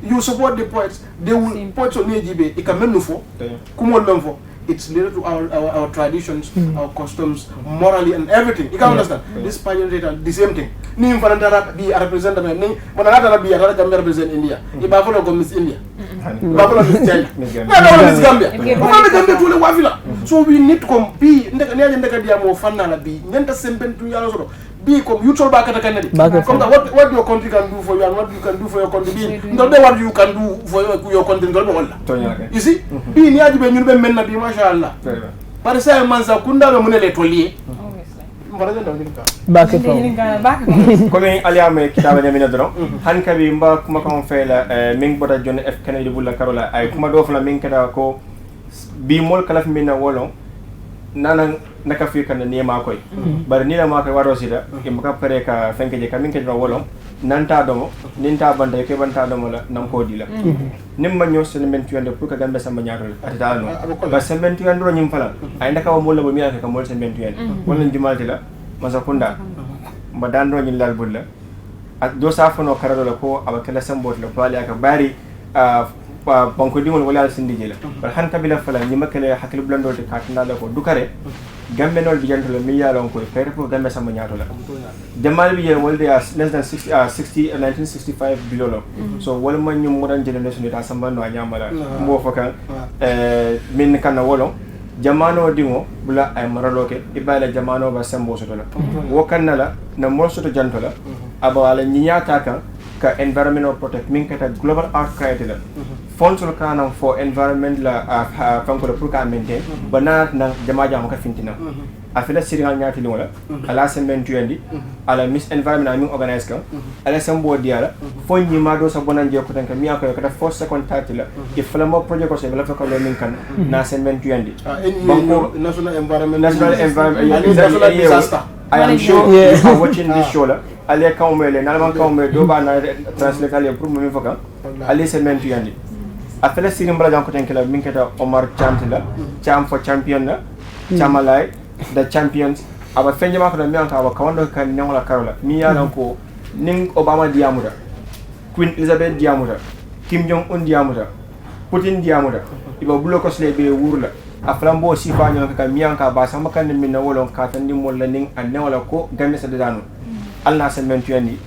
you support the poets they will poets on jibe ikamenu fo kumol memfo it's related to our traditions, our customs, morally and everything. You can understand. This pageant the same thing. Ni mfanantara be represent them. Ni mananatara be Gambia represent India. Ibafolo go Miss India. Ibafolo Miss China. No, Miss Gambia. Mama Gambia tule wafila. So we need to compete. Ndeka dia mo fanna la bi. Nyenta sembentu ya soro. Be come you told back at the Kennedy. What your country can do for you and what you can do for your country. Don't know what you can do for your country. You see? Be ni ajibe nyulbe menna bi mashallah. But say manza kunda be munele tolier. Back comme aliame kitaba nyamina dron han kabi mba kuma ko fela ming boda jon f Kennedy bulla karola ay kuma do fala ming kada ko bi mol kalaf minna wolon nanan naka fi kan ne ma koy bar ni la ma koy waro sida e maka pare ka fenke je kamin ke do wolon nanta domo ninta banda ke banta domo la nam ko dila nim ma ñoo sen men tuyande pour que gambe sama ñaatol atata no ba sen men tuyande ro ñim fala ay ndaka wa mo la bo mi ka mol sen men tuyande wala dimalti la masa kunda mba dando ñin lal bulla ak do sa fono karado la ko aba kala sambot la pali aka bari banko dingol wala sindije la bar han kabila fala ñi makale hakil blando de katna la ko dukare gambe nol bi janto la mi yalon ko fere pour gambe sama ñaato la demal bi yel wolde less than 1965 below lo so wala man ñu modern generation ta samba no nyamala mbo faka min kana wolon jamano dingo bula ay maraloke ibala jamano ba sembo soto la wo kanala na mo soto janto la aba wala ñiata ka environmental protect min kata global art create la fonds kanam for environment la fanko la pour ka maintain bana na jama jama ka fintina afila siringal nyati lingola ala sembentu yandi ala miss environment min organize ka ala sembo diala fonni ma do sa bonanje ko tan ka mi akay kata force second tati la e fala mo project ko se la fa ko lo min kan na sembentu yandi banko national environment disaster I am sure you are watching this show la ale kawmele nalman kawmele do ba na translate ale pour mo mi faka ale sembentu yandi afela sirim bala janko tan kala min kata Omar Chantila cham for champion la chamalai the champions aba fenje mako na mianka aba kawando kan nyola karola mi yana ko ning Obama diamuda Queen Elizabeth diamuda Kim Jong Un diamuda Putin diamuda iba bulo ko sle be wurla aflambo sifa nyoka kan mianka ba sama kan min na wolon ka tan dim wala ning an wala ko gamme sa dano alna sementu yani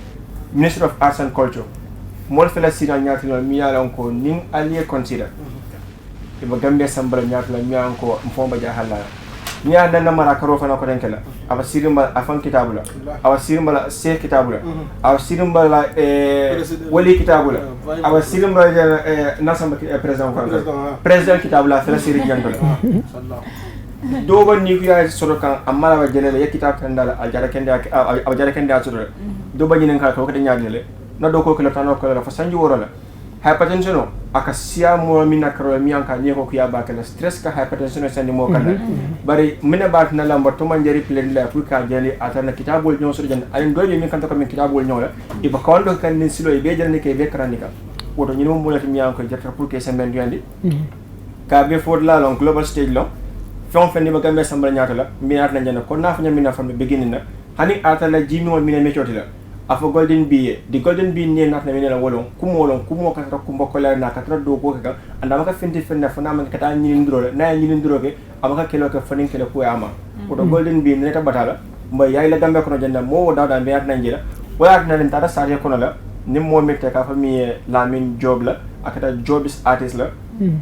Minister of Arts and Culture mol fela sina nyatino mi yala ko ning aliye consider iba gambe sambala nyatla mi anko mfomba jahalla ni anda na mara karo fana ko denkela aba sirimba afan kitabula aba sirimba se kitabula aba sirimba la wali kitabula aba sirimba nasamba president kitabula fela siri jantola dogo ni kuya sorokan amma la jelele kitab kandala ajara kenda soro do banyinen ka ko de nyaadele na do ko kala tano kala fa sanji worola hypertension aka siya mo mina karo mi anka ni ko kuya ba kala stress ka hypertension sandi mo kala bari mina ba na lamba to manjari plan la pour ka jeli atana kitabul nyo so jan ay do mi kan to ko mi kitabul nyo la iba ko ndo kan ni silo be jani ke be kranika woto ñino mo la mi ko jarta pour que semben yandi ka be for la long global stage long fon fendi ba gambe sambal nyaata la mi naat na jana ko na fa nyami na fa beginning na hani ata la jimi wol mi ne mechoti la afa golden bee di golden bee ne naat na mi ne la wolon kumo ka ta kumbo ko la na ka ta do ko ka anda maka fenti fenna fa na man ka ta nyini ndro la na nyini ndro ke amaka kelo ka fanin kelo ko ama woto golden bee ne ta batala mba yayi la gambe ko no janda mo dawda be at na njira wala na len tata sare ko la nim mo mekte ka fa mi lamin job la akata jobis artist la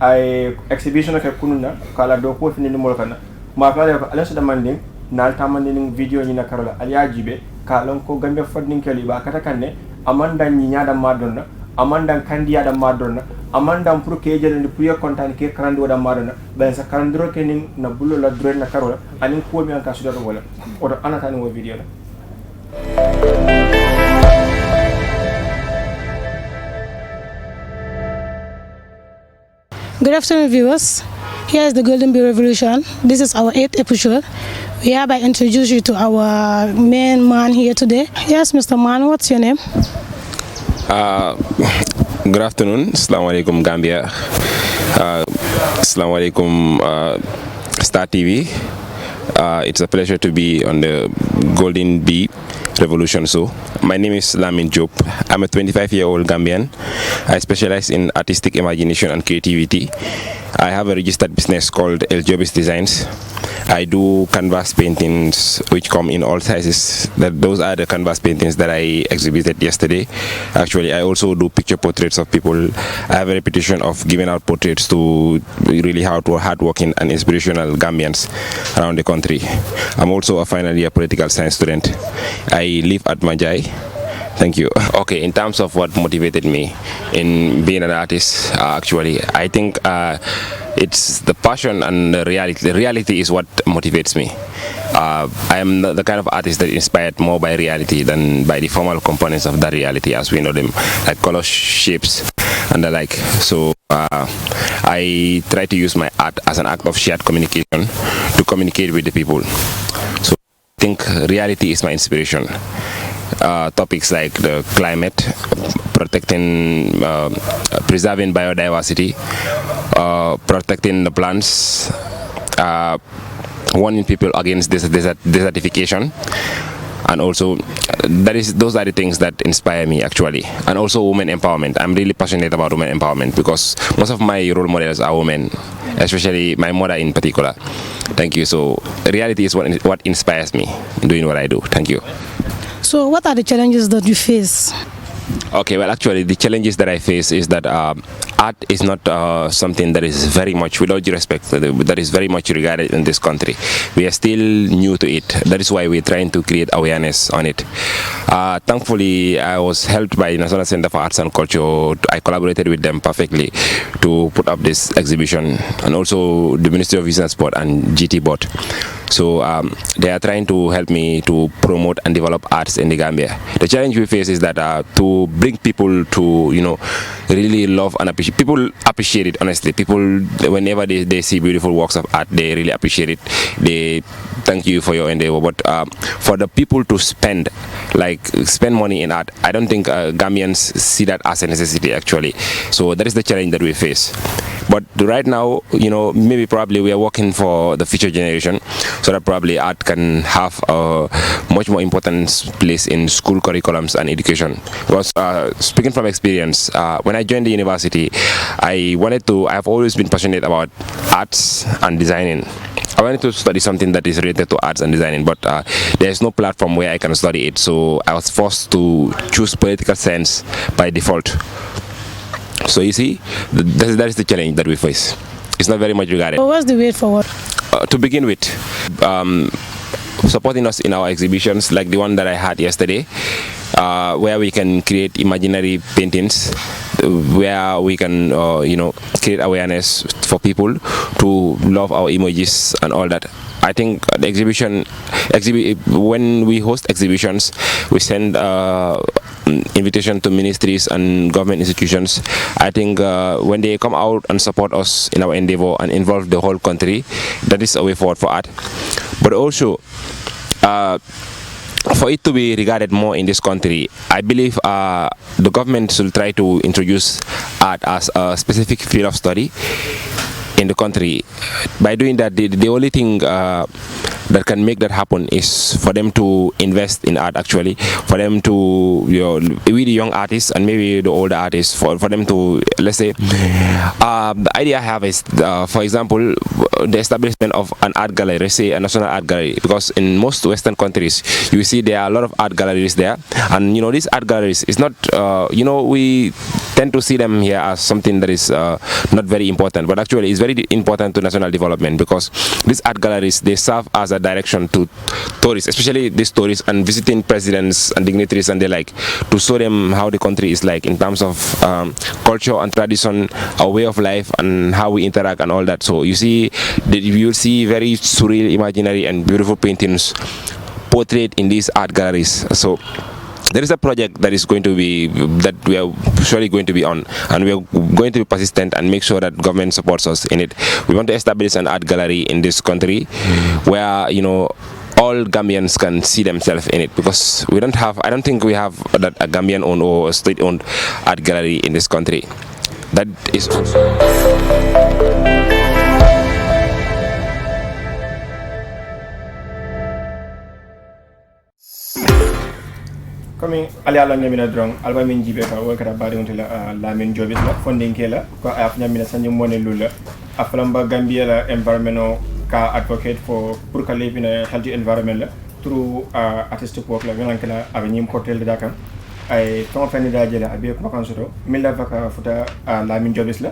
ay exhibition ka kununa kala do ko fini mo kana ma kala ko alanso demanding nal tamanding video ni na karola aliya jibe kalon ko gambe fadnin kali ba kata kanne amanda ni nyaada madonna amanda kandiya da madonna amanda pour que jelde pour yo kontan ke karando da madonna ben sa karandro ke ning na bulo la dre na karola anin ko mi an ka sudo wala o anata ni wo video la Good afternoon, viewers. Here is the Golden Bee Revolution. This is our 8th episode. We hereby introduce you to our main man here today. Yes, Mr. Man, what's your name? Good afternoon. Assalamu alaikum, Gambia. Assalamu alaikum, Star TV. It's a pleasure to be on the Golden Bee Revolution show. My name is Lamin Job. I'm a 25-year-old Gambian. I specialize in artistic imagination and creativity. I have a registered business called El Jobis Designs. I do canvas paintings which come in all sizes. Those are the canvas paintings that I exhibited yesterday. Actually, I also do picture portraits of people. I have a reputation of giving out portraits to really hardworking and inspirational Gambians around the country. I'm also a final year political science student. I live at Majai. Thank you. Okay, in terms of what motivated me in being an artist, actually, I think it's the passion and the reality. The reality is what motivates me. I am the kind of artist that is inspired more by reality than by the formal components of that reality as we know them, like color, shapes, and the like. So I try to use my art as an act of shared communication to communicate with the people. So I think reality is my inspiration. Topics like the climate, protecting, preserving biodiversity, protecting the plants, warning people against desertification, and also those are the things that inspire me actually. And also women empowerment. I'm really passionate about women empowerment because most of my role models are women, especially my mother in particular. Thank you. So reality is what inspires me doing what I do. Thank you. So what are the challenges that you face? Okay, well, actually, the challenges that I face is that art is not something that is very much, with all due respect, that is very much regarded in this country. We are still new to it. That is why we're trying to create awareness on it. Thankfully, I was helped by the National Center for Arts and Culture. I collaborated with them perfectly to put up this exhibition, and also the Ministry of Youth and Sport and GT Bot. So they are trying to help me to promote and develop arts in the Gambia. The challenge we face is that to bring people to, really love and appreciate. People appreciate it, honestly. People, whenever they see beautiful works of art, they really appreciate it. They thank you for your endeavor. But for the people to spend money in art, I don't think Gambians see that as a necessity, actually. So that is the challenge that we face. But right now, probably we are working for the future generation, so that probably art can have a much more important place in school curriculums and education. Because speaking from experience, when I joined the university, I've always been passionate about arts and designing. I wanted to study something that is related to arts and designing, but there is no platform where I can study it, so I was forced to choose political science by default. So you see, that is the challenge that we face. It's not very much regarded. So what's the way forward? To begin with, supporting us in our exhibitions like the one that I had yesterday, where we can create imaginary paintings, where we can create awareness for people to love our emojis and all that. I think the when we host exhibitions, we send invitation to ministries and government institutions. I think when they come out and support us in our endeavor and involve the whole country, that is a way forward for art. But also, for it to be regarded more in this country, I believe the government should try to introduce art as a specific field of study in the country. By doing that, the only thing that can make that happen is for them to invest in art, actually, for them to, we the young artists and maybe the older artists, for them to, let's say, the idea I have is, for example, the establishment of an art gallery, say a national art gallery, because in most Western countries, you see there are a lot of art galleries there, and these art galleries is not, we tend to see them here as something that is not very important, but actually it's very important to national development, because these art galleries, they serve as a direction to tourists, especially these tourists, and visiting presidents and dignitaries and the like, to show them how the country is like in terms of culture and tradition, our way of life, and how we interact and all that. So you see, you'll see very surreal, imaginary and beautiful paintings portrayed in these art galleries. So there is a project that is going to be, that we are surely going to be on, and we are going to be persistent and make sure that government supports us in it. We want to establish an art gallery in this country where, all Gambians can see themselves in it, because I don't think we have a Gambian-owned or a state-owned art gallery in this country. That is Kami ali ala nyamina drong alba min jibe ka wo kata bari on la min jobis la funding kela ko af nyamina sanyo mone lula aflamba Gambia la environment ka advocate for pour ka live in a healthy environment la through artistic work la ngan kala ave nyim hotel da kan ay ton fani da jela abe ko kan soto milla vaka futa la min jobis la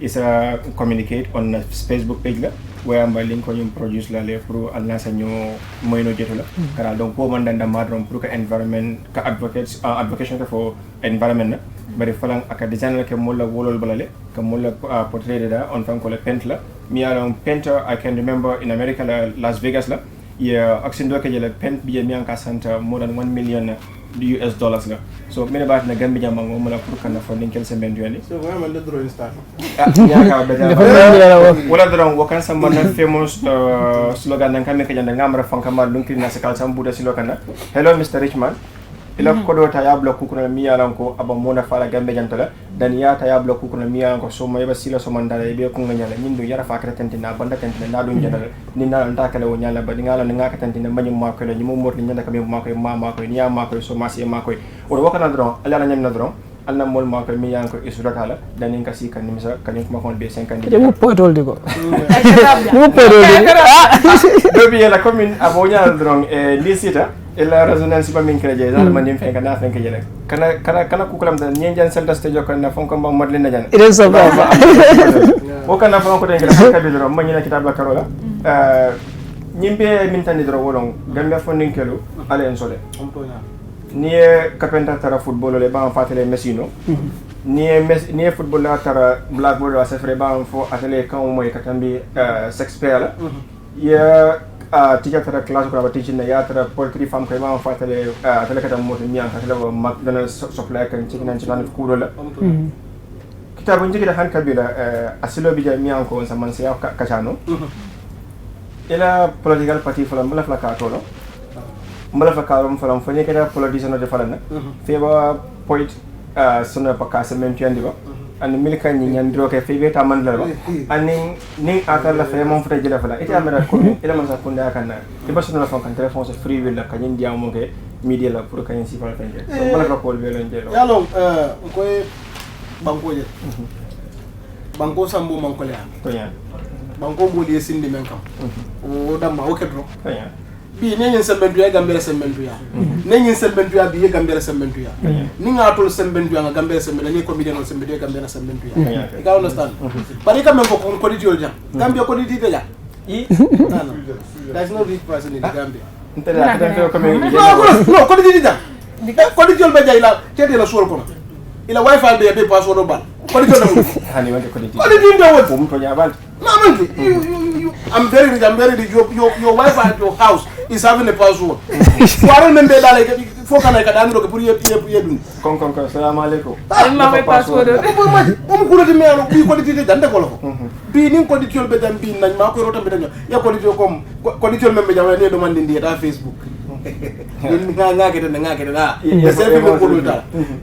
is a communicate on a Facebook page la where my link on produce la le pro alna sanyo moyno jeto la kara donc ko man danda madrom pour ka environment ka advocation ka for environment na bari falang aka design la ke molla wolol balale ka molla portrait da on fan ko le paint la mi ala painter I can remember in America la Las Vegas la oxindo ke jele paint bi mi an ka santa more than 1 million US dollars la so mene bat na Gambia mango mala pour kana funding kel se mendu yani so vraiment le drawing star ya ka beda wala dron wakan sam man famous slogan nan kam ke janda ngamra fanka ma lunkri na sakal sam buda slogan na hello Mr. Richman ila ko do ta yablo ku kuna mi yalan ko aba mona fala Gambia jantala dan ya ta yablo ku kuna mi yalan ko so may ba sila so man dala be ko nganyala nyindo yara fa kata tentina banda tentina na dun jandala ni na nda kala wo nyala ba ngala nga ka tentina manyum ma ko la nyimu mot ni nyanda ka be ma ko ma ko ni ya ma ko so ma si ma ko o wakana dron ala na nyam na dron alna mol ma ko mi yalan ko isudakala dan ka si kan nimsa kan ko ma ko be 50 mu potol diko mu potol do bi la commune abonya dron lisita ila resonance ba min kreje dal man dim fenka na fenka jele kana kukulam da nyenjan senta stage ko na fonko ba modle na jana ire so ba o kana fonko de ngala ka be dro man nyina kitab la karola nyimbe min tan dro wolon gambe fondin kelo ale en sole ni kapenta tara football le ba fatale mesino ni football la tara blackboard wa sefre ba fo atele kan mo katambi sex pair ya teacher tara class ko teaching na ya tara poetry fam kay ma fatale atele katam mo mi an katale mak dana supply kan ci nan ci nan ko do la kitabu njigi da han kabila asilo bi mi an ko sa man se ka chano ila political party fala mbala fala ka to no mbala fa karam falam fani kada politician de falana feba point sona pa ka semen tiandi ba an milka ni nyandro ke febe ta man la ba an ni atal la fe mon fota jela fala ita amara ko ila man sa ko nda kan ke ba sona fa kan telephone se free will la kanyin dia mo ke media la pour kanyin si fala tanje so mbala fa ko be len jelo yalo ko banko je banko sambu man ko le to ya banko mo li sindi men kam o damba o kedro to ya bi nenyin sembentu ya gambere sembentu ya nenyin sembentu ya bi gambere sembentu ya ni ngatol sembentu ya gambere sembentu ni ko mi denon sembentu ya gambere sembentu ya you can understand bari kam ko quality ol jam gambia quality de ja there's no rich person in Gambia ntela ka ko mi no quality de ja quality ol be ja ila tete la suul ko ila wifi be password bal quality ol hani wonde quality ndo won bum to nyabal no man I'm very rich. Your wife at your house is having a password. Waro membe dale foka na kadani ro ke pour ye dun. Kon assalamu alaikum. Ma may password. Ko di melo bi ko di dande ko lo. Bi ni ko di tiol be dam bi nañ ma ko rotam be dañ ya ko di ko di tiol membe jaw ne do man ndi da Facebook. nga kete na se fi ko luta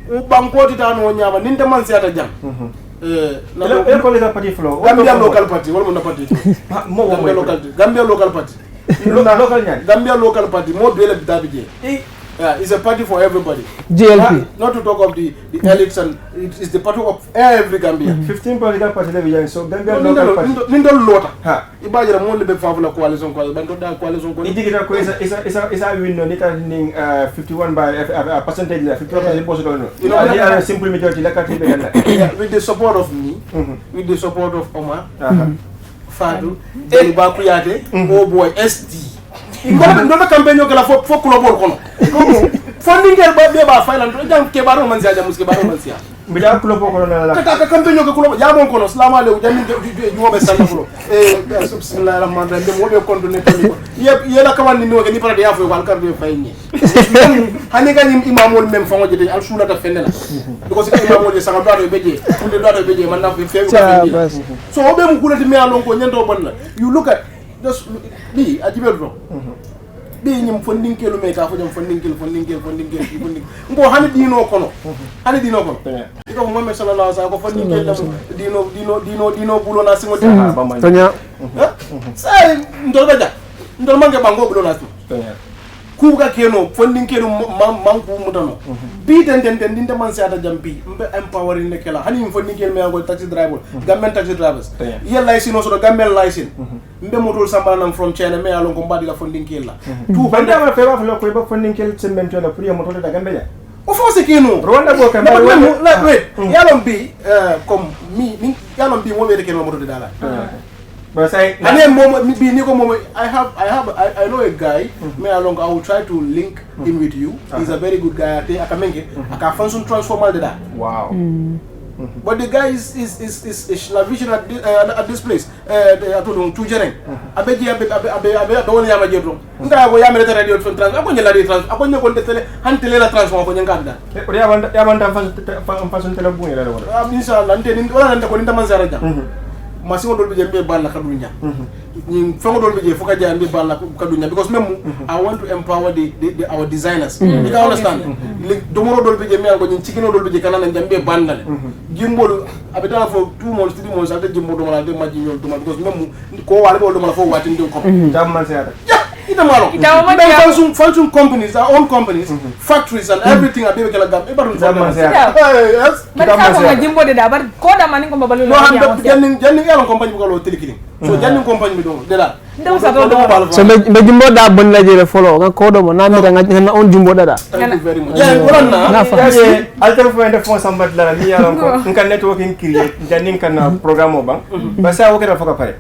u banko ti tan o nyama ninte man si ata jam ele ko le parti flow Gambia local party wala mo na party mo Gambia local party local nyani Gambia local party mo bele bitabije yeah, it's a party for everybody. GLP. Not to talk of the elites, and it's the party of every Gambian. 15 political party level, so Gambia local party. Nindol lota. Ha. Ibaje mo le be favor la coalition ko, bando da coalition ko. Idigita ko isa window nita ning 51 by a percentage la 51% possible. You know, a simple majority la kati be yeah, with the support of me, with the support of Omar, Fadu, Deliba Kuyate, oh boy, SD. Ndona campaign yo kala fo club kono funding gel ba be ba faylan do jam ke baro man siaja muske baro man sia mbida club kono la kata campaign yo club ya mon kono salamu alaykum jami jumo be salla fulo bismillahir rahmanir rahim mo be konto ne tami ko yela kawan ni no ke ni para de ya fo wal kar be fayni hani ga ni imamol mem fango jede al sulata fenela because imamol je sanga do beje funde do beje man na fe so obe mu kulati me alon ko nyando bonna you look at just bi ajibedo bi nyim funding kelu me ka fo jam funding ngo hani dino kono iko mo me sallallahu alaihi wasallam ko funding kelu dino bulo na singo Tonya. sai ndol mangi bango bulo na singo kuga keno funding kelu manku mutano bi den dinde man sa da jambi mbe empowering ne kala hani funding kelu me ngo taxi driver government taxi drivers yella sino so government license mbe motol sambala from China me alon ko mbadi la funding kelu la tu banda ma fe ba flo ko ba funding kelu cemento la pour motol da gambia o fo se keno Rwanda go kan la wait yalon bi comme mi yalon bi mo be de keno motol dala but say and mom bi ni ko mom I know a guy me along I will try to link in with you. He's a very good guy akamenge aka function transformer da wow but the guy is la vision at this place atulung tujereng abeji abe woni yama jedro nda go yama reta radio trans akonye la trans akonye ko tele hantele la transformer ko nyanga da o ya function tele bu ngela wala inshallah nte ni wala nte ko ni taman sara jam masingo dol be jembe balla kadunya ni fongo dol be je foka jambe balla kadunya because même I want to empower the our designers you can understand domoro dol be je me ko ni cikino dol be je kanana jambe bandale gimbol abeta for 2 months 3 months ade jimbo do mala de maji ñol duma because même ko wala do mala fo wati ndin ko jam man seata ita malo function companies our own companies factories and everything abe kala gam e baru jam man seata yes kita ma jimbo de da bar ko da man ko babalu no han janning yalon compagnie ko lo telikini so janning compagnie bi do de la ndaw sa do So be jumbo da bon la jere follow nga ko do mo na mi da nga na on jumbo da thank you very much yeah wala alter fo ende fo sambat la ni yalon ko nkan networking create janning kan programme o bang ba sa wo keda foka pare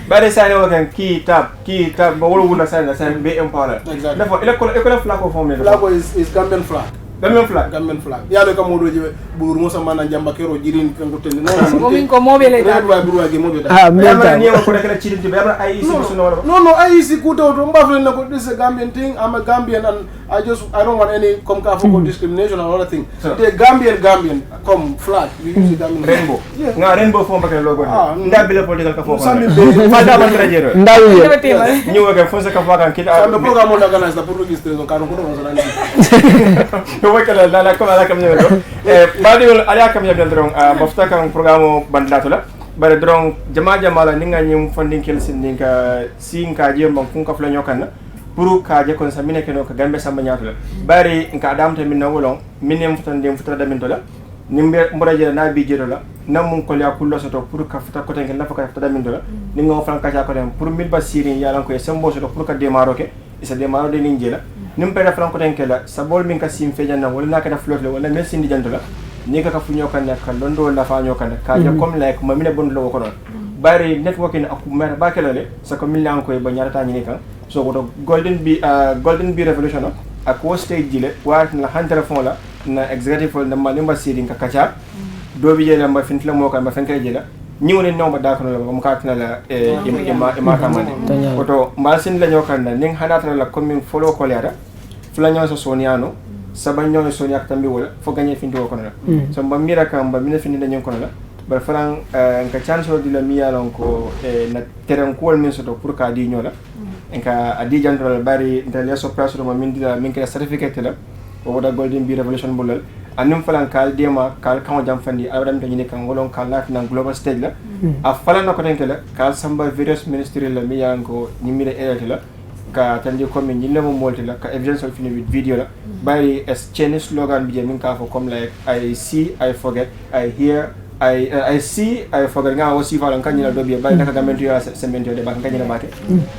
bare sa ne wo kan ki tab ba wolo wona sa be empower defo école flag ko formé flag is Gambian flag Gambian flag yalo ka modo je buru mo sama na jamba kero jirin kan ko tende mo min ko mobile da buru age mobe da me ta ni ko rekla chiri be abra IEC so no IEC ko to mbafle na ko this is a Gambian thing. I'm a Gambian and I don't want any come for discrimination or other thing. The Gambian come flag we use the Gambian rainbow nga rainbow fo mbakale logo nda bile political ka fo sami fa da ban trajero nda wi ni wo ke fo se ka fa kan kila le programme on organise la pour registrer so kanu ko do so la wakala la ko ala kam nyelo badi wol ala kam nyel dron bafta kan programme bandlato la bare dron jama la ninga nyim funding kel sin ninka sinka je mbam kun ka fla nyokan pour ka je kon sa mine keno ka gambe samba nyato la bare nka adamte min nawolon minem futan da min to la nimbe mboraje na bi jero la namun ko ya kullo soto pour ka futa ko tengen nafa ka futa da min to la ninga flan ka ja ko dem pour mil basirin yalan ko sembo soto pour ka demaro ke isa demaro de ninjela nim pere franco tenkela sabol min ka sim fejanna wala nakata flotte wala mel sindi jantola ni ka fu nyokan ka londo la fa nyokan ka ja comme like ma mine bon lo ko non bari networking ak mer ba kelale sa ko min lan ko ba nyarata ni kan so ko golden bee revolution ak wo stage dile wa na hantere fon la na executive na malimba sidin ka kacha do bi jela ma fintla mo kan ba fen kay jela ni woni no ba da ko mo ka tna la ma kamane oto mbasin la nyokan na ning hanata la commune follow ko leada flanyo so soniano sabanyo so nyak tambi wala fo gagner findi ko la so mba mira kam ba mina findi dañu ko la bar fanan nka chance di la miyalon ko na terrain ko min soto pour ka di nyola nka adi jandol bari ndale so place do min dila min ka certificate la o wada golden bee revolution bulal anum falan kal dema kal kan jam fandi awdam to nyine kan wolon kal laf nan global stage la a falan ko tenke la kal samba various ministry la miyan ko nyimire elete la ka tandi ko min nyille mo molti la ka evidence of with video la bari as Chinese slogan bi min ka fo comme like I see I forget I hear I see I forget nga wosi falan kan nyina do bi bari naka gamento ya semento de ban kan nyina bake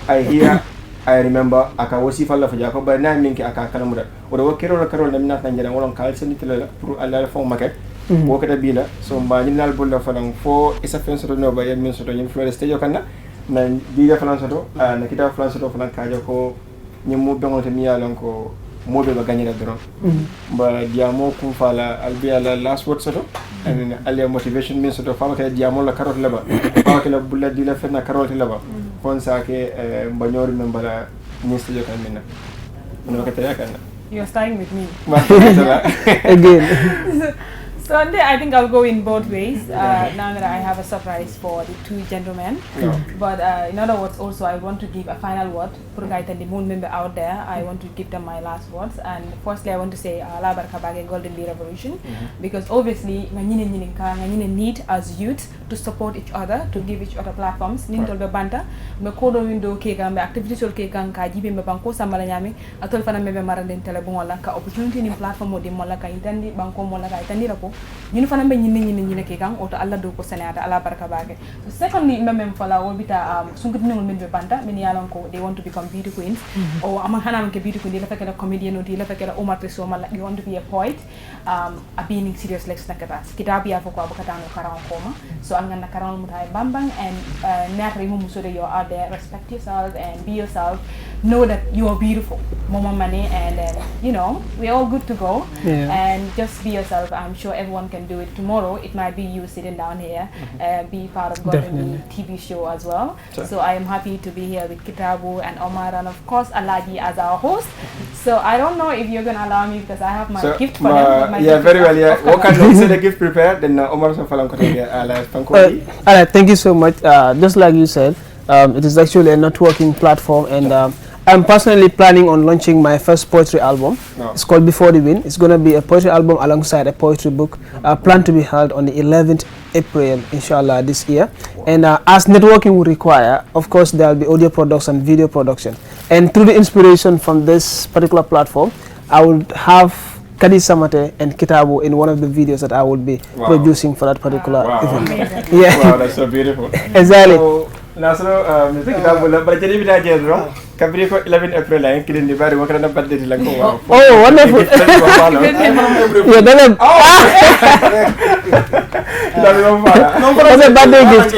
I hear I remember aka wosi falla fa jako bari na minki aka kala muda odo wakiro karol na minata njara wolon kal senitela pour alla fo maket wo kata bila so mba nyinal bolla falan fo isa fen soto no ba yemin soto nyim flore stage kanna na diga falan soto na kita falan soto falan kajo ko nyimu bengote miyalon ko mobe ba ganyira dron ba diamo ku fala albiya la last word soto and alle motivation min soto fama kay diamo la karot laba fama kay la bulla dila fenna karot laba kon sa ke mbanyori men bala ministre yo kan minna no kata yakan You're starting with me. again So I think I'll go in both ways. Now that I have a surprise for the two gentlemen. No. But in other words, also I want to give a final word for the the moon member out there. I want to give them my last words. And firstly, I want to say Allah Baraka Bage Golden Bee Revolution, because obviously we need as youth to support each other, to give each other platforms. Nintol be banta, me kodo window keka, me activities ol keka ka jibe me banko samala nyami. Atol fana me be maranden telebongola ka opportunity ni platform mo di mola ka itandi banko mola ka itandi rako. Ñun fana be ñine ke kan auto alla do ko senata ala barka baake. So secondly memem fala wo bita sungut ngol men be banda min yalan ko they want to become beauty queens or am hanam ke beauty queen la fekela comedian oti la fekela Omar Treso mala you want to be a poet a being serious lex nakata kitabi ya foko abakata no karan koma so am ngana karan mutai bambang and natri mu musore you out there, respect yourself and be yourself, know that you are beautiful mama money and you know we're all good to go and just be yourself. I'm sure everyone can do it. Tomorrow it might be you sitting down here, be part of Golden TV show as well. Sure. So I am happy to be here with Kitabu and Omar and of course Alaji as our host. So I don't know if you're gonna allow me because I have my gift for them. Yeah, very well. Yeah, what kind of the gift prepared? Then Omar Alright, thank you so much. Just like you said, it is actually a networking platform and. I'm personally planning on launching my first poetry album. It's called Before the Wind. It's going to be a poetry album alongside a poetry book planned to be held on the 11th April, inshallah, this year. And as networking will require, of course, there will be audio production, video production. And through the inspiration from this particular platform, I will have Carissima and Kitabu in one of the videos that I will be producing for that particular event. Yeah. Wow, that's so beautiful. Exactly. So, Nasro, Mr. Kitabu, but jadi bila jazro, kabiri ko 11 April lah, yang kini di baru waktu ada birthday di lagu. Oh, wonderful. Yeah, then. Kita belum pada. What's a birthday gift?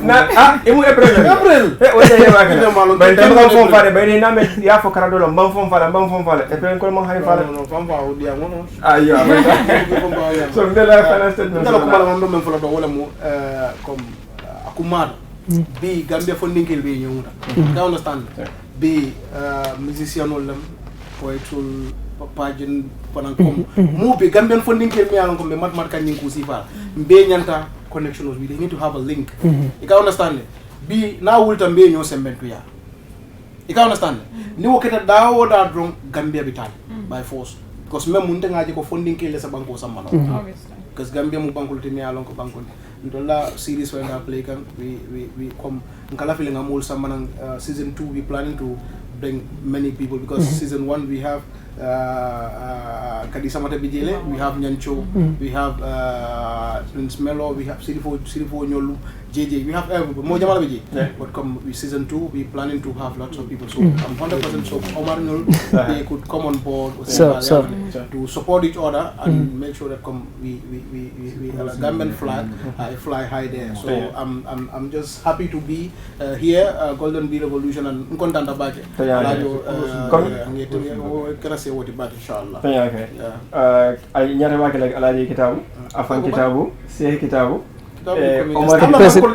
Nah, ibu April. April. Wajah dia makan. Bantai bang phone pada, bantai nama dia fokaran dulu, bang phone pada. April kau mang hari pada. Phone pada dia ngono. Ayo, bantai. So, kita lah finance statement. Kita kalau malam malam memfollow dah wala mu kom akumar. Be Gambia funding kill be you understand? Be musician olam poetul pageant panangkom mu be Gambian funding kill me along come mat kan ninku sifa be nyanta connections we need to have a link you can understand be now will tambe nyo sembentu ya you can understand ni woketa dawo da drong Gambia bital by force because même munte ngaji ko funding kill sa banko samano because Gambia mu banko te me along ko banko Ndola series when I play can we come nkala feeling amul some season 2 we planning to bring many people because season 1 we have Carissima Bijele, we have Nyancho, we have Prince Melo, we have Sirifo Nyolu, JJ, we have everybody, Mo Jamal Biji. But come with season 2 we planning to have lots of people. So I'm 100% so Omar Nyol they could come on board to support each other and make sure that we Gambian flag fly high there. So I'm just happy to be here, Golden Bee Revolution and content about it. Say what about inshallah. Okay. Ay nyare wa kala alaji kitabu, afan kitabu, se kitabu.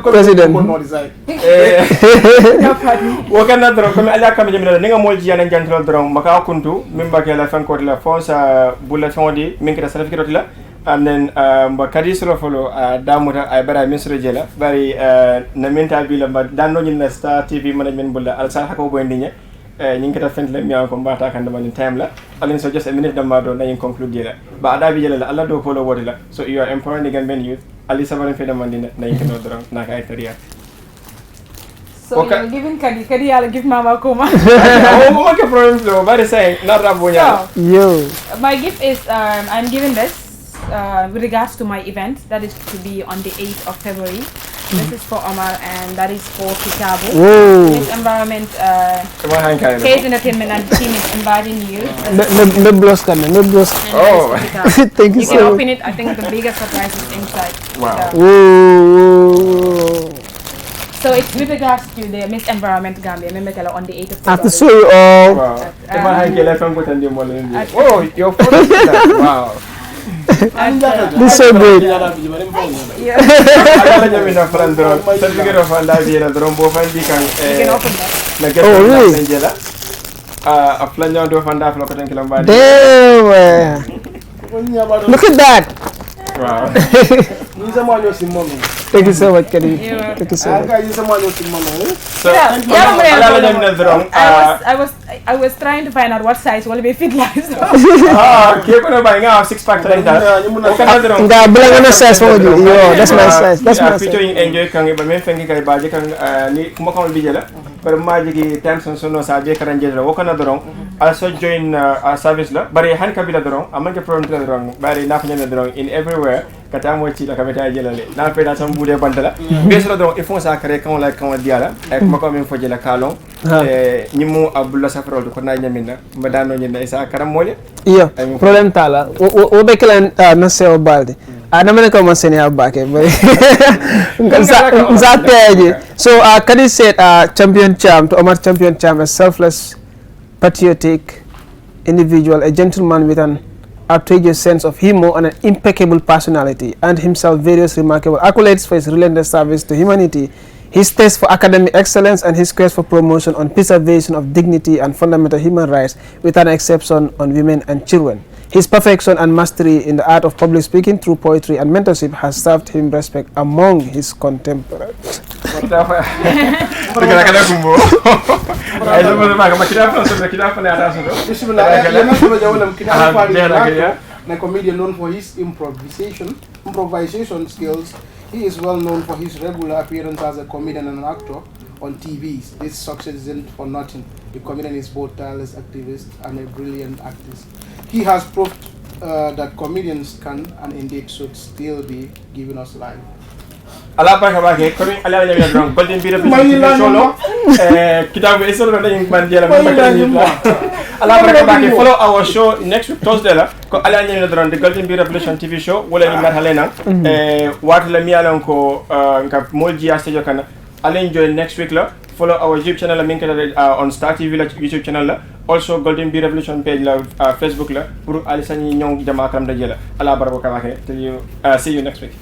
President. Wakana dron comme ala kam jemina ninga molji yana jantro dron maka kuntu mimba ke la fan ko la fonsa bulla fondi min kita certificate la and then but kadi solo follow damuta ay bara ministre jela bari na mental bi la ba danno na Star TV management bulla al sa hako boy ndinya ñing kata fent la mi ko mbata kan dama time la alin so just a minute dama do na yin conclude jela ba ada bi jela la alla do polo wodi la so you are empowering the Gambian youth ali sabaran fe dama ndina na yin ko do na ka ay tariya. So okay. You're giving Kadi I'll give Mama Kuma. Oh, okay, problem flow. Very saying, not Rabunya. Yo. My gift is I'm giving this with regards to my event that is to be on the 8th of February. This is for Omar and that is for Kitabu. This environment, Case Entertainment and the team is inviting you. No blows coming, no blows. Oh, thank you so much. You can open it. I think the biggest surprise is inside. Wow. So it's with regards to the Miss Environment Gambia, Memekala on the 8th of February. I have to show you all. Wow. Oh, your phone is that. Wow. This is so great. Yeah. Oh, really? Damn. Look at that. Wow. Thank you so much, Kadi. Thank you so much. So, I was trying to find out what size will be fit like. So. keep on buying our 6-pack like that. That's my size. That's my size. Featuring enjoy kang iba men fengi kay baje kang ni kumakam bijela. Pero maji times on sono sa je karanjela wakana dorong. Also join our service la. Bari han kabila dorong. Aman ke program dorong. Bari na fanya dorong in everywhere. Kata mo ci la kameta jela le. Na pe da sam bude bantala. Besra dorong il faut ça créer quand la quand diala. Ek mako men fojela kalon. Nyimu abulla safrol ko na nyamina. Mbadano nyina isa karam mole. Iya. Problem tala. O be kala na se o balde. Namene ko maseni abake. So Kadi said champion champ to Omar champion champ, a selfless, patriotic individual, a gentleman with an outrageous sense of humor and an impeccable personality, and himself various remarkable accolades for his relentless service to humanity, his taste for academic excellence, and his quest for promotion on preservation of dignity and fundamental human rights, with an exception on women and children. His perfection and mastery in the art of public speaking through poetry and mentorship has served him respect among his contemporaries. A comedian known for his improvisation skills, he is well known for his regular appearance as a comedian and an actor on TVs. This success isn't for nothing. The comedian is both tireless activist and a brilliant artist. He has proved that comedians can and indeed should still be giving us life. Ala barka bake ko ala ya drum golden bira solo kitabu esolo da yin man diala ala barka bake follow our show next week Thursday la ko ala ya drum the Golden Bee Revolution TV show wala ni ngar halena wat la mi alon ko nga molji asejo kana ala enjoy next week la follow our YouTube channel la minka on Star TV la YouTube channel la also Golden Bee Revolution page la Facebook la pour ali sani ñong jama kam da jela ala barka bake till you see you next week.